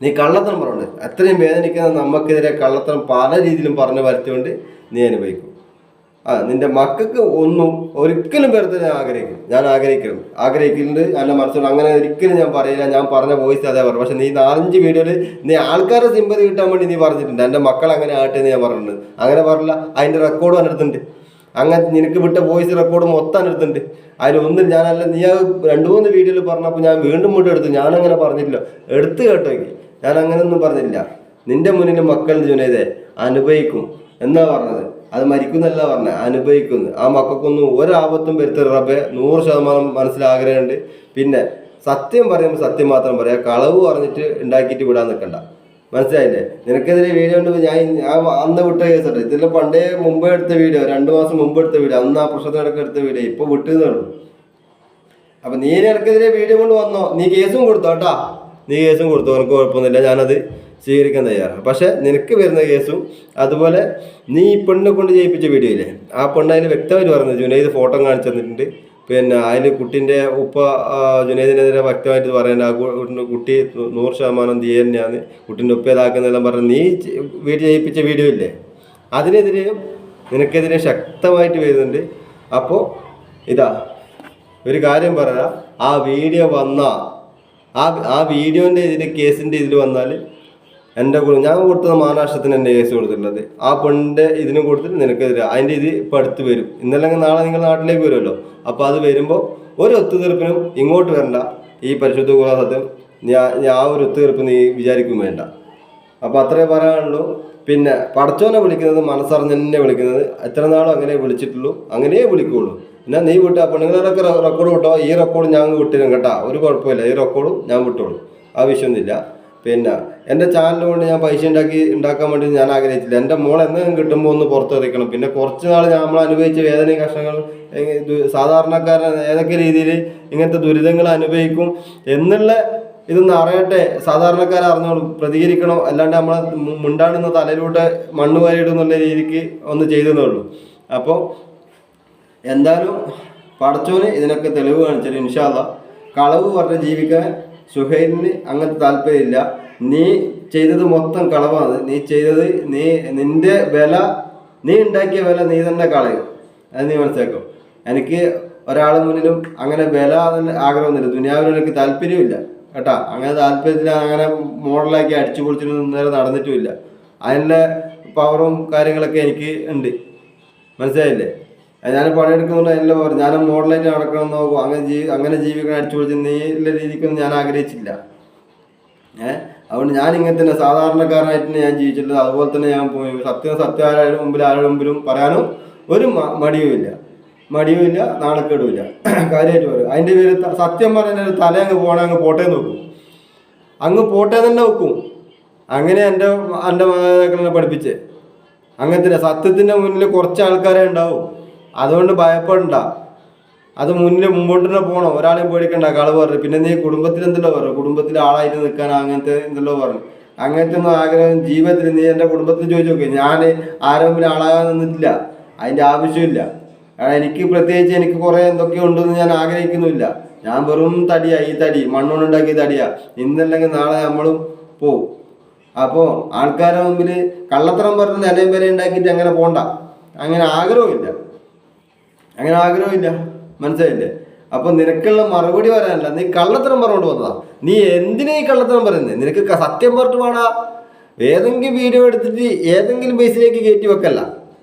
[SPEAKER 1] നീ കള്ളത്തരം പറഞ്ഞുകൊണ്ട് അത്രയും വേദനിക്കുന്ന നമുക്കെതിരെ കള്ളത്തരം പല രീതിയിലും പറഞ്ഞു വരുത്തിക്കൊണ്ട് നീ അനുഭവിക്കും. നിന്റെ മക്കൾക്ക് ഒന്നും ഒരിക്കലും വെറുതെ ഞാൻ ആഗ്രഹിക്കുന്നുണ്ട് എൻ്റെ മനസ്സിലോട്. അങ്ങനെ ഒരിക്കലും ഞാൻ പറയില്ല. ഞാൻ പറഞ്ഞ വോയിസ് അതേ പറഞ്ഞു. പക്ഷെ നീ 4-5 വീഡിയോയിൽ നീ ആൾക്കാരെ സിമ്പതി കിട്ടാൻ വേണ്ടി നീ പറഞ്ഞിട്ടുണ്ട്. എൻ്റെ മക്കൾ അങ്ങനെ ആട്ടെ എന്ന് ഞാൻ പറഞ്ഞിട്ടുണ്ട്. അങ്ങനെ പറഞ്ഞില്ല. അതിൻ്റെ റെക്കോർഡും എടുത്തിട്ടുണ്ട്. അങ്ങനെ നിനക്ക് വിട്ട വോയിസ് റെക്കോർഡ് മൊത്തം എടുത്തിട്ടുണ്ട്. അതിലൊന്നും ഞാനല്ല, നീ 2-3 വീഡിയോയിൽ പറഞ്ഞപ്പോൾ ഞാൻ വീണ്ടും എടുത്തു. ഞാനങ്ങനെ പറഞ്ഞിട്ടില്ല. എടുത്ത് കേട്ടോ. ഞാൻ അങ്ങനെയൊന്നും പറഞ്ഞില്ല. നിന്റെ മുന്നിൽ മക്കളുടെ ജുനൈദെ അനുഭവിക്കും. എന്നാ പറഞ്ഞത്. അത് മരിക്കുന്നല്ല പറഞ്ഞത്, അനുഭവിക്കുന്നു. ആ മക്കൾക്കൊന്നും ഒരാപത്തും വരുത്തരുത് റബ്ബേ, 100% മനസ്സിലാഗ്രഹമുണ്ട്. പിന്നെ സത്യം പറയുമ്പോൾ സത്യം മാത്രം പറയാം, കളവ് പറഞ്ഞിട്ട് ഉണ്ടാക്കിയിട്ട് വിടാൻ നിൽക്കണ്ട. മനസ്സിലായില്ലേ? നിനക്കെതിരെ വീഡിയോ ഉണ്ട്, ഞാൻ അന്ന് വിട്ട കേസുണ്ട്. ഇതിൽ പണ്ടേ മുമ്പേ എടുത്ത വീഡിയോ, 2 മാസം മുമ്പ് എടുത്ത വീഡിയോ, അന്ന് ആ പ്രശ്നത്തിനൊക്കെ എടുത്ത വീഡിയോ ഇപ്പോൾ വിട്ടുന്നേ ഉള്ളൂ. അപ്പൊ നീ എനിക്കെതിരെ വീഡിയോ കൊണ്ട് വന്നോ, നീ കേസും കൊടുത്തോ കേട്ടാ, നീ കേസും കൊടുത്തോ, എനിക്ക് കുഴപ്പമൊന്നുമില്ല, ഞാനത് സ്വീകരിക്കാൻ തയ്യാറാണ്. പക്ഷെ നിനക്ക് വരുന്ന കേസും അതുപോലെ നീ ഈ പെണ്ണിനെ കൊണ്ട് ചെയ്യിപ്പിച്ച വീഡിയോ ഇല്ലേ, ആ പെണ്ണ് അതിൽ വ്യക്തമായിട്ട് പറഞ്ഞത്, ജുനൈദ് ഫോട്ടോ കാണിച്ചു തന്നിട്ടുണ്ട്. പിന്നെ അതിൽ കുട്ടീൻ്റെ ഉപ്പ ജുനൈദിനെതിരെ വ്യക്തമായിട്ട് പറയാൻ, ആ കുട്ടി 100% തീ തന്നെയാണ്, കുട്ടീൻ്റെ ഉപ്പ ഇതാക്കുന്നെല്ലാം പറഞ്ഞ് നീ വീഡിയോ ചെയ്യിപ്പിച്ച വീഡിയോ ഇല്ലേ, അതിനെതിരെയും നിനക്കെതിരെ ശക്തമായിട്ട് വരുന്നുണ്ട്. അപ്പോൾ ഇതാ ഒരു കാര്യം പറയാം, ആ വീഡിയോ വന്ന ആ വീഡിയോൻ്റെ ഇതിൽ കേസിൻ്റെ ഇതിൽ വന്നാൽ എൻ്റെ കൂടെ ഞാൻ കൊടുത്തത് മാനാഷ്ടത്തിന് എൻ്റെ കേസ് കൊടുത്തിട്ടുള്ളത്, ആ പെണ്ണിൻ്റെ ഇതിനും കൊടുത്തിട്ട് നിനക്കെതിരെ അതിൻ്റെ ഇത് ഇപ്പോൾ അടുത്ത് വരും. ഇന്നല്ലെങ്കിൽ നാളെ നിങ്ങൾ നാട്ടിലേക്ക് വരുമല്ലോ. അപ്പോൾ അത് വരുമ്പോൾ ഒരു ഒത്തുതീർപ്പിനും ഇങ്ങോട്ട് വരണ്ട. ഈ പരിശുദ്ധ ഖുർആൻ സത്യം ഞാൻ ഒരു ഒത്തുതീർപ്പ് നീ വിചാരിക്കും വേണ്ട. അപ്പോൾ അത്രേ പറയാനുള്ളൂ. പിന്നെ പടച്ചോനെ വിളിക്കുന്നത് മനസ്സറിഞ്ഞ് തന്നെ വിളിക്കുന്നത്, എത്ര നാളും അങ്ങനെ വിളിച്ചിട്ടുള്ളൂ, അങ്ങനെയേ വിളിക്കുകയുള്ളൂ. പിന്നെ നീ വിട്ട പെണ്ണുങ്ങളൊക്കെ റെക്കോർഡ് വിട്ടോ, ഈ റെക്കോർഡ് ഞാൻ വിട്ടിരും കേട്ടോ, ഒരു കുഴപ്പമില്ല, ഈ റെക്കോർഡും ഞാൻ വിട്ടോളൂ, ആവശ്യമൊന്നുമില്ല. പിന്നെ എൻ്റെ ചാനൽ കൊണ്ട് ഞാൻ പൈസ ഉണ്ടാക്കാൻ വേണ്ടി ഞാൻ ആഗ്രഹിച്ചില്ല. എൻ്റെ മോൾ എന്തെങ്കിലും കിട്ടുമ്പോൾ ഒന്ന് പുറത്തെറിയിക്കണം. പിന്നെ കുറച്ച് നാൾ നമ്മൾ അനുഭവിച്ച വേദനയും കഷ്ടങ്ങളും, സാധാരണക്കാരൻ ഏതൊക്കെ രീതിയിൽ ഇങ്ങനത്തെ ദുരിതങ്ങൾ അനുഭവിക്കും എന്നുള്ള ഇതൊന്ന് അറിയട്ടെ, സാധാരണക്കാരെ അറിഞ്ഞോളും, പ്രതികരിക്കണം. അല്ലാണ്ട് നമ്മളെ മുണ്ടാടുന്ന തലയിലൂടെ മണ്ണ് വാരിയിടുന്നുള്ള രീതിക്ക് ഒന്ന് ചെയ്തതേ ഉള്ളൂ. അപ്പോൾ എന്തായാലും പടച്ചോന് ഇതിനൊക്കെ തെളിവ് കാണിച്ചാലും ഇൻഷാ അല്ലാഹ് കളവ് പറഞ്ഞ് ജീവിക്കാൻ സുഹൈലിന് അങ്ങനത്തെ താല്പര്യമില്ല. നീ ചെയ്തത് മൊത്തം കളവാണ്. നീ ചെയ്തത് നിന്റെ വില, നീ ഉണ്ടാക്കിയ വില നീ തന്നെ കളയും. അത് നീ മനസ്സിലാക്കും. എനിക്ക് ഒരാളെ മുന്നിലും അങ്ങനെ വില ആഗ്രഹമൊന്നുമില്ല, ദുനിയാവിലും എനിക്ക് താല്പര്യമില്ല കേട്ടാ. അങ്ങനെ താല്പര്യത്തിൽ അങ്ങനെ മോഡലാക്കി അടിച്ചു പൊളിച്ചിട്ടൊന്നും നേരെ നടന്നിട്ടുമില്ല. അതിൻ്റെ പവറും കാര്യങ്ങളൊക്കെ എനിക്ക് ഉണ്ട്, മനസ്സിലായില്ലേ? ഞാൻ പണിയെടുക്കുന്നുണ്ട് എല്ലാം പറഞ്ഞു, ഞാൻ മോഡലായിട്ട് നടക്കണം നോക്കും, അങ്ങനെ ജീവിക്കാൻ അടിച്ചു പൊളിച്ച് നീല രീതിക്കൊന്നും ഞാൻ ആഗ്രഹിച്ചില്ല. അതുകൊണ്ട് ഞാൻ ഇങ്ങനെ തന്നെ സാധാരണക്കാരനായിട്ട് തന്നെ ഞാൻ ജീവിച്ചിട്ടുള്ളത്. അതുപോലെ തന്നെ ഞാൻ പോയി സത്യമാരുടെ മുമ്പിൽ ആരുടെ മുമ്പിലും പറയാനും ഒരു മടിയുമില്ല, നാണക്കേടുമില്ല. കാര്യമായിട്ട് പറയും. അതിൻ്റെ പേര് സത്യം പറഞ്ഞ തല അങ്ങ് പോകണേ, അങ്ങ് പോട്ടേ നോക്കും, അങ്ങ് പോട്ടേ തന്നെ വെക്കും. അങ്ങനെ എൻ്റെ മാതാപിതാക്കളെ പഠിപ്പിച്ചേ. അങ്ങനത്തെ സത്യത്തിൻ്റെ മുന്നിൽ കുറച്ച് ആൾക്കാരെ ഉണ്ടാവും, അതുകൊണ്ട് ഭയപ്പെടണ്ട. അത് മുമ്പോട്ട് തന്നെ പോകണം, ഒരാളെയും പേടിക്കണ്ട. കളവ് പറഞ്ഞു പിന്നെ നീ കുടുംബത്തിൽ എന്തെല്ലോ പറഞ്ഞു, കുടുംബത്തിൽ ആളായിട്ട് നിൽക്കാൻ അങ്ങനത്തെ എന്തെല്ലോ പറഞ്ഞു. അങ്ങനത്തെ ഒന്നും ആഗ്രഹം ജീവിതത്തിൽ നീ എൻ്റെ കുടുംബത്തിൽ ചോദിച്ചു നോക്കി. ഞാൻ ആരെങ്കിലും ആളാകാൻ നിന്നിട്ടില്ല, അതിൻ്റെ ആവശ്യമില്ല. കാരണം എനിക്ക് പ്രത്യേകിച്ച് എനിക്ക് കുറേ എന്തൊക്കെയോ ഉണ്ടെന്ന് ഞാൻ ആഗ്രഹിക്കുന്നില്ല. ഞാൻ വെറും തടിയാ, ഈ തടി മണ്ണുകൊണ്ടുണ്ടാക്കിയ തടിയാ. ഇന്നല്ലെങ്കിൽ നാളെ നമ്മളും പോവും. അപ്പോൾ ആൾക്കാരുടെ മുമ്പിൽ കള്ളത്തരം പറഞ്ഞ് നിലയും വരെ ഉണ്ടാക്കിയിട്ട് അങ്ങനെ പോണ്ട, അങ്ങനെ ആഗ്രഹമില്ല, മനസ്സിലായില്ലേ? അപ്പൊ നിനക്കുള്ള മറുപടി പറയാനല്ല, നീ കള്ളത്തരം പറഞ്ഞുകൊണ്ട് വന്നതാ. നീ എന്തിനാ ഈ കള്ളത്തരം പറയുന്നത്? നിനക്ക് സത്യം പറഞ്ഞിട്ട് വേണ ഏതെങ്കിലും വീഡിയോ എടുത്തിട്ട് ഏതെങ്കിലും ബേസിലേക്ക് കയറ്റി വെക്കല്ല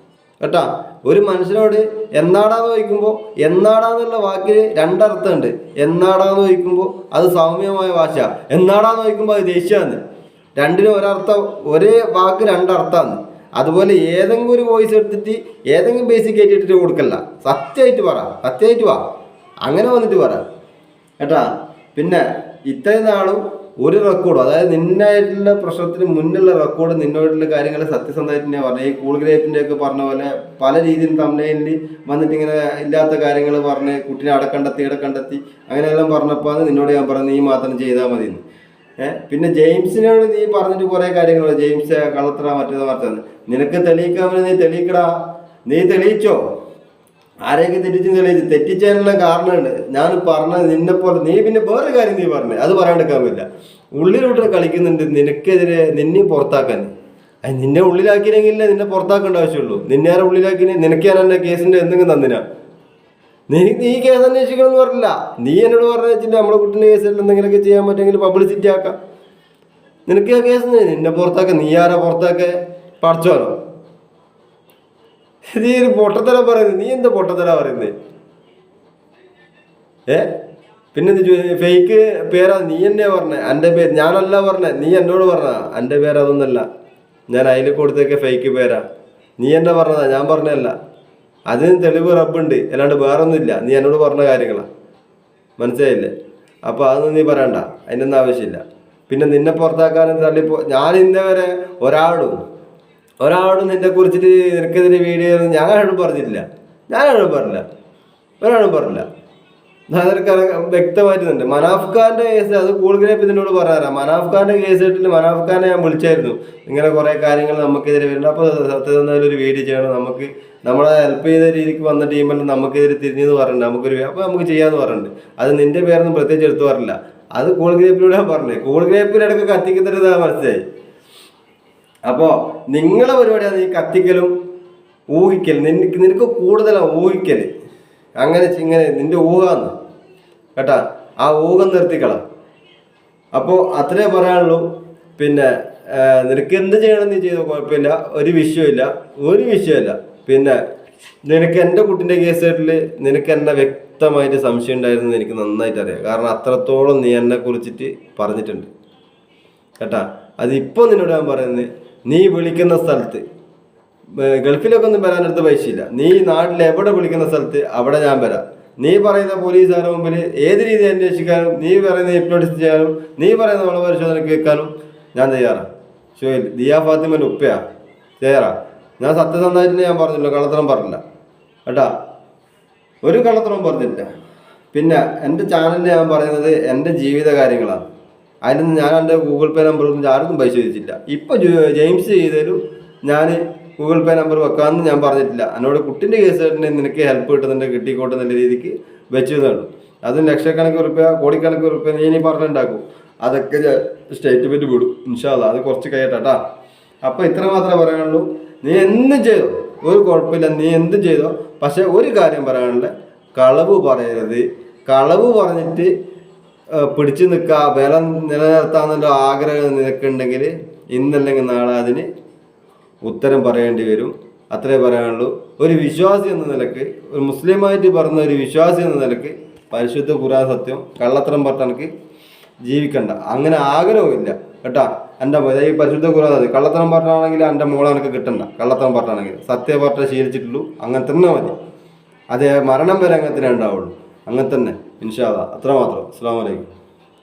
[SPEAKER 1] കേട്ടാ. ഒരു മനുഷ്യനോട് എന്നാടാന്ന് ചോദിക്കുമ്പോൾ, എന്നാടാന്നുള്ള വാക്കിന് രണ്ടർത്ഥമുണ്ട്. എന്നാടാന്ന് ചോദിക്കുമ്പോൾ അത് സൗമ്യമായ ഭാഷ, എന്നാടാന്ന് ചോദിക്കുമ്പോൾ അത് ദേഷ്യമാണ്. രണ്ടിനും ഒരർത്ഥം, ഒരേ വാക്ക് രണ്ടർത്ഥമാണ്. അതുപോലെ ഏതെങ്കിലും ഒരു വോയിസ് എടുത്തിട്ട് ഏതെങ്കിലും ബേസിക് കയറ്റിട്ടിട്ട് കൊടുക്കല്ല. സത്യമായിട്ട് വാ, അങ്ങനെ വന്നിട്ട് പറ കേട്ടാ. പിന്നെ ഇത്രയും നാളും ഒരു റെക്കോർഡും, അതായത് നിന്നായിട്ടുള്ള പ്രശ്നത്തിന് മുന്നുള്ള റെക്കോർഡ്, നിന്നോടുള്ള കാര്യങ്ങൾ സത്യസന്ധമായിട്ട് ഞാൻ പറഞ്ഞു. ഈ കൂൾ ഗ്രേപ്പിൻ്റെ ഒക്കെ പറഞ്ഞ പോലെ പല രീതിയിൽ തമിഴിൽ വന്നിട്ട് ഇങ്ങനെ ഇല്ലാത്ത കാര്യങ്ങൾ പറഞ്ഞ് കുട്ടീനെ അവിടെ കണ്ടെത്തി അങ്ങനെയെല്ലാം പറഞ്ഞപ്പോൾ നിന്നോട് ഞാൻ പറഞ്ഞു നീ മാത്രം ചെയ്താൽ മതി എന്ന്. പിന്നെ ജെയിംസിനോട് നീ പറഞ്ഞിട്ട് കുറേ കാര്യങ്ങൾ, ജെയിംസ് കള്ളത്തറ മറ്റേത് നിനക്ക് തെളിയിക്കാമെന്ന് നീ തെളിയിക്കടാ. നീ തെളിയിച്ചോ? ആരെയൊക്കെ തെറ്റിച്ചതിനുള്ള കാരണമുണ്ട്. ഞാൻ പറഞ്ഞത് നിന്നെപ്പോലെ നീ പിന്നെ വേറെ കാര്യം നീ പറഞ്ഞത് അത് പറയാണ്ടിരിക്കാൻ പറ്റില്ല. ഉള്ളിലോട്ട് കളിക്കുന്നുണ്ട് നിനക്കെതിരെ, നിന്നെ പുറത്താക്കാൻ. നിന്നെ ഉള്ളിലാക്കിയില്ലെങ്കിലേ നിന്നെ പുറത്താക്കേണ്ട ആവശ്യമുള്ളൂ. നിന്നെ ആരെ ഉള്ളിലാക്കി? നിനക്ക് ഞാൻ എൻ്റെ കേസിൻ്റെ എന്തെങ്കിലും തന്നിനാ? നീ കേസ് അന്വേഷിക്കണം എന്ന് പറഞ്ഞില്ല. നീ എന്നോട് പറഞ്ഞു വെച്ചിട്ട് നമ്മുടെ കുട്ടീൻ്റെ കേസിൽ എന്തെങ്കിലുമൊക്കെ ചെയ്യാൻ പറ്റുമെങ്കിൽ പബ്ലിസിറ്റി ആക്കാം. നിനക്ക് ആ കേസ് നിന്നെ പുറത്താക്കാം. നീ ആരാ പുറത്താക്കെ? പഠിച്ചോനോ? നീ ഒരു പൊട്ടത്തര പറയുന്നത്. നീ എന്താ പൊട്ടത്തര പറയുന്നത്? പിന്നെ ഫേക്ക് പേരാ നീ എന്നെയാ പറഞ്ഞേ. എൻ്റെ പേര് ഞാനല്ല പറഞ്ഞേ, നീ എന്നോട് പറഞ്ഞ എൻ്റെ പേര് അതൊന്നല്ല. ഞാൻ അതിൽ കൊടുത്തേക്ക് ഫേക്ക് പേരാ. നീ എന്നെ പറഞ്ഞതാ, ഞാൻ പറഞ്ഞതല്ല. അതിന് തെളിവ് റബ്ബുണ്ട്, അല്ലാണ്ട് വേറൊന്നുമില്ല. നീ എന്നോട് പറഞ്ഞ കാര്യങ്ങളാണ്, മനസ്സിലായില്ലേ? അപ്പോൾ അതൊന്നും നീ പറയണ്ട, അതിനൊന്നും ആവശ്യമില്ല. പിന്നെ നിന്നെ പുറത്താക്കാനും തള്ളിപ്പോ ഞാൻ ഇന്നേ വരെ ഒരാളോടും നിന്നെ കുറിച്ചിട്ട് നിനക്കെതിരെ വീഡിയോ ഞാനാരും പറഞ്ഞിട്ടില്ല. ഒരാളും പറഞ്ഞില്ല. അതൊക്കെ വ്യക്തമായിട്ടുണ്ട്. മനാഫ്ഖാന്റെ കേസ് അത് കൂടുതൽ ഇതിനോട് പറയാറാ. മനാഫ്ഖാന്റെ കേസ് കേട്ടിട്ട് മനാഫ്ഖാനെ ഞാൻ വിളിച്ചായിരുന്നു, ഇങ്ങനെ കുറെ കാര്യങ്ങൾ നമുക്കെതിരെ വരുന്നുണ്ട്, അപ്പോൾ സത്യസന്ധമായിട്ട് ഒരു വീഡിയോ ചെയ്യണം, നമുക്ക് നമ്മളെ ഹെൽപ്പ് ചെയ്ത രീതിക്ക് വന്ന ടീമെല്ലാം നമുക്കെതിരെ തിരിഞ്ഞെന്ന് പറഞ്ഞിട്ടുണ്ട്, അപ്പോൾ നമുക്ക് ചെയ്യാമെന്ന് പറഞ്ഞിട്ടുണ്ട്. അത് നിന്റെ പേരൊന്നും പ്രത്യേകിച്ച് എടുത്തു പറഞ്ഞില്ല, അത് കൂൾ ഗ്രേപ്പിലൂടെ പറഞ്ഞത്. കൂൾ ഗ്രേപ്പിലിടക്ക് കത്തിക്കുന്നതാ, മനസ്സിലായി? അപ്പോൾ നിങ്ങളെ പരിപാടിയാണ് ഈ കത്തിക്കലും ഊഹിക്കൽ. നിനക്ക് കൂടുതലാണ് ഊഹിക്കൽ. അങ്ങനെ ഇങ്ങനെ നിന്റെ ഊഹാന്ന് കേട്ടാ, ആ ഊഹം നിർത്തിക്കള. അപ്പോൾ അത്രേ പറയാനുള്ളൂ. പിന്നെ നിനക്ക് എന്ത് ചെയ്യണം നീ ചെയ്തോ, കുഴപ്പമില്ല, ഒരു വിഷയമില്ല. പിന്നെ നിനക്ക് എൻ്റെ കുട്ടിൻ്റെ കേസായിട്ടിൽ നിനക്ക് എന്നെ വ്യക്തമായിട്ട് സംശയം ഉണ്ടായിരുന്നു, എനിക്ക് നന്നായിട്ട് അറിയാം. കാരണം അത്രത്തോളം നീ എന്നെ കുറിച്ചിട്ട് പറഞ്ഞിട്ടുണ്ട് കേട്ടാ. അതിപ്പോൾ നിന്നോട് ഞാൻ പറയുന്നത്, നീ വിളിക്കുന്ന സ്ഥലത്ത്, ഗൾഫിലൊക്കെ ഒന്നും വരാനടുത്ത് പൈസയില്ല, നീ നാട്ടിൽ എവിടെ വിളിക്കുന്ന സ്ഥലത്ത് അവിടെ ഞാൻ വരാം. നീ പറയുന്ന പോലീസുകാരുടെ മുമ്പിൽ ഏത് രീതി അന്വേഷിക്കാനും, നീ പറയുന്ന ഹിപ്നോട്ടിസ്റ്റ് ചെയ്യാനും, നീ പറയുന്ന വളപരിശോധനയ്ക്ക് വെക്കാനും ഞാൻ തയ്യാറാണ്. ഷോയിൽ ദിയാ ഫാത്തിമൻ്റെ ഉപ്പയാ തയ്യാറാ. ഞാൻ സത്യസന്ധമായിട്ട് ഞാൻ പറഞ്ഞില്ല, കള്ളത്തരം പറഞ്ഞില്ല കേട്ടാ, ഒരു കള്ളത്തരം പറഞ്ഞില്ല. പിന്നെ എൻ്റെ ചാനലിൽ ഞാൻ പറയുന്നത് എൻ്റെ ജീവിത കാര്യങ്ങളാണ്. അതിനൊന്നും ഞാൻ എൻ്റെ ഗൂഗിൾ പേ നമ്പറൊന്നും ആർക്കും പൈസ ചോദിച്ചില്ല. ഇപ്പോൾ ജെയിംസ് ചെയ്തതിലും ഞാൻ ഗൂഗിൾ പേ നമ്പർ വെക്കാമെന്ന് ഞാൻ പറഞ്ഞിട്ടില്ല. എന്നോട് കുട്ടിൻ്റെ കേസ് നിനക്ക് ഹെൽപ്പ് കിട്ടുന്നുണ്ട്, കിട്ടിക്കോട്ടെ എന്നുള്ള രീതിക്ക് വെച്ചതുള്ളൂ. അതും ലക്ഷക്കണക്കിന് റുപ്യ, കോടിക്കണക്കിന് റുപ്യ നീ ഇനി പറഞ്ഞുണ്ടാക്കും. അതൊക്കെ സ്റ്റേറ്റ്മെൻറ്റ് വിടും ഇൻഷാ അല്ലാഹ്, അത് കുറച്ച് കഴിയട്ടാ. അപ്പോൾ ഇത്ര മാത്രമേ പറയാനുള്ളൂ. നീ എന്തും ചെയ്തോ, ഒരു കുഴപ്പമില്ല, നീ എന്തും ചെയ്തോ. പക്ഷെ ഒരു കാര്യം പറയാനുള്ള, കളവ് പറയരുത്. കളവ് പറഞ്ഞിട്ട് പിടിച്ചു നിൽക്കുക, വില നിലനിർത്താന്നുള്ള ആഗ്രഹം നിനക്കുണ്ടെങ്കിൽ ഇന്നല്ലെങ്കിൽ നാളെ അതിന് ഉത്തരം പറയേണ്ടി വരും. അത്രേ പറയാനുള്ളൂ. ഒരു വിശ്വാസി എന്ന നിലക്ക്, ഒരു മുസ്ലിമായിട്ട് പറഞ്ഞ ഒരു വിശ്വാസി എന്ന നിലക്ക് പരിശുദ്ധ ഖുർആൻ സത്യം, കള്ളത്തരം പറഞ്ഞെനിക്ക് ജീവിക്കണ്ട, അങ്ങനെ ആഗ്രഹമില്ല കേട്ടാ. എൻ്റെ ഈ പരിശുദ്ധ ഖുർആൻ മതി. കള്ളത്തരം പറഞ്ഞാണെങ്കിൽ എൻ്റെ മോളെ എനിക്ക് കിട്ടണ്ട. കള്ളത്തരം പറഞ്ഞാണെങ്കിൽ സത്യം പറഞ്ഞ ശീലിച്ചിട്ടുള്ളൂ, അങ്ങനെ തന്നെ മതി. അത് മരണം വരെ അങ്ങനെ തന്നെ ഉണ്ടാവുള്ളൂ, അങ്ങനെ തന്നെ ഇൻഷാ അല്ലാഹ്. അത്ര മാത്രം. അസ്സലാമു അലൈക്കും.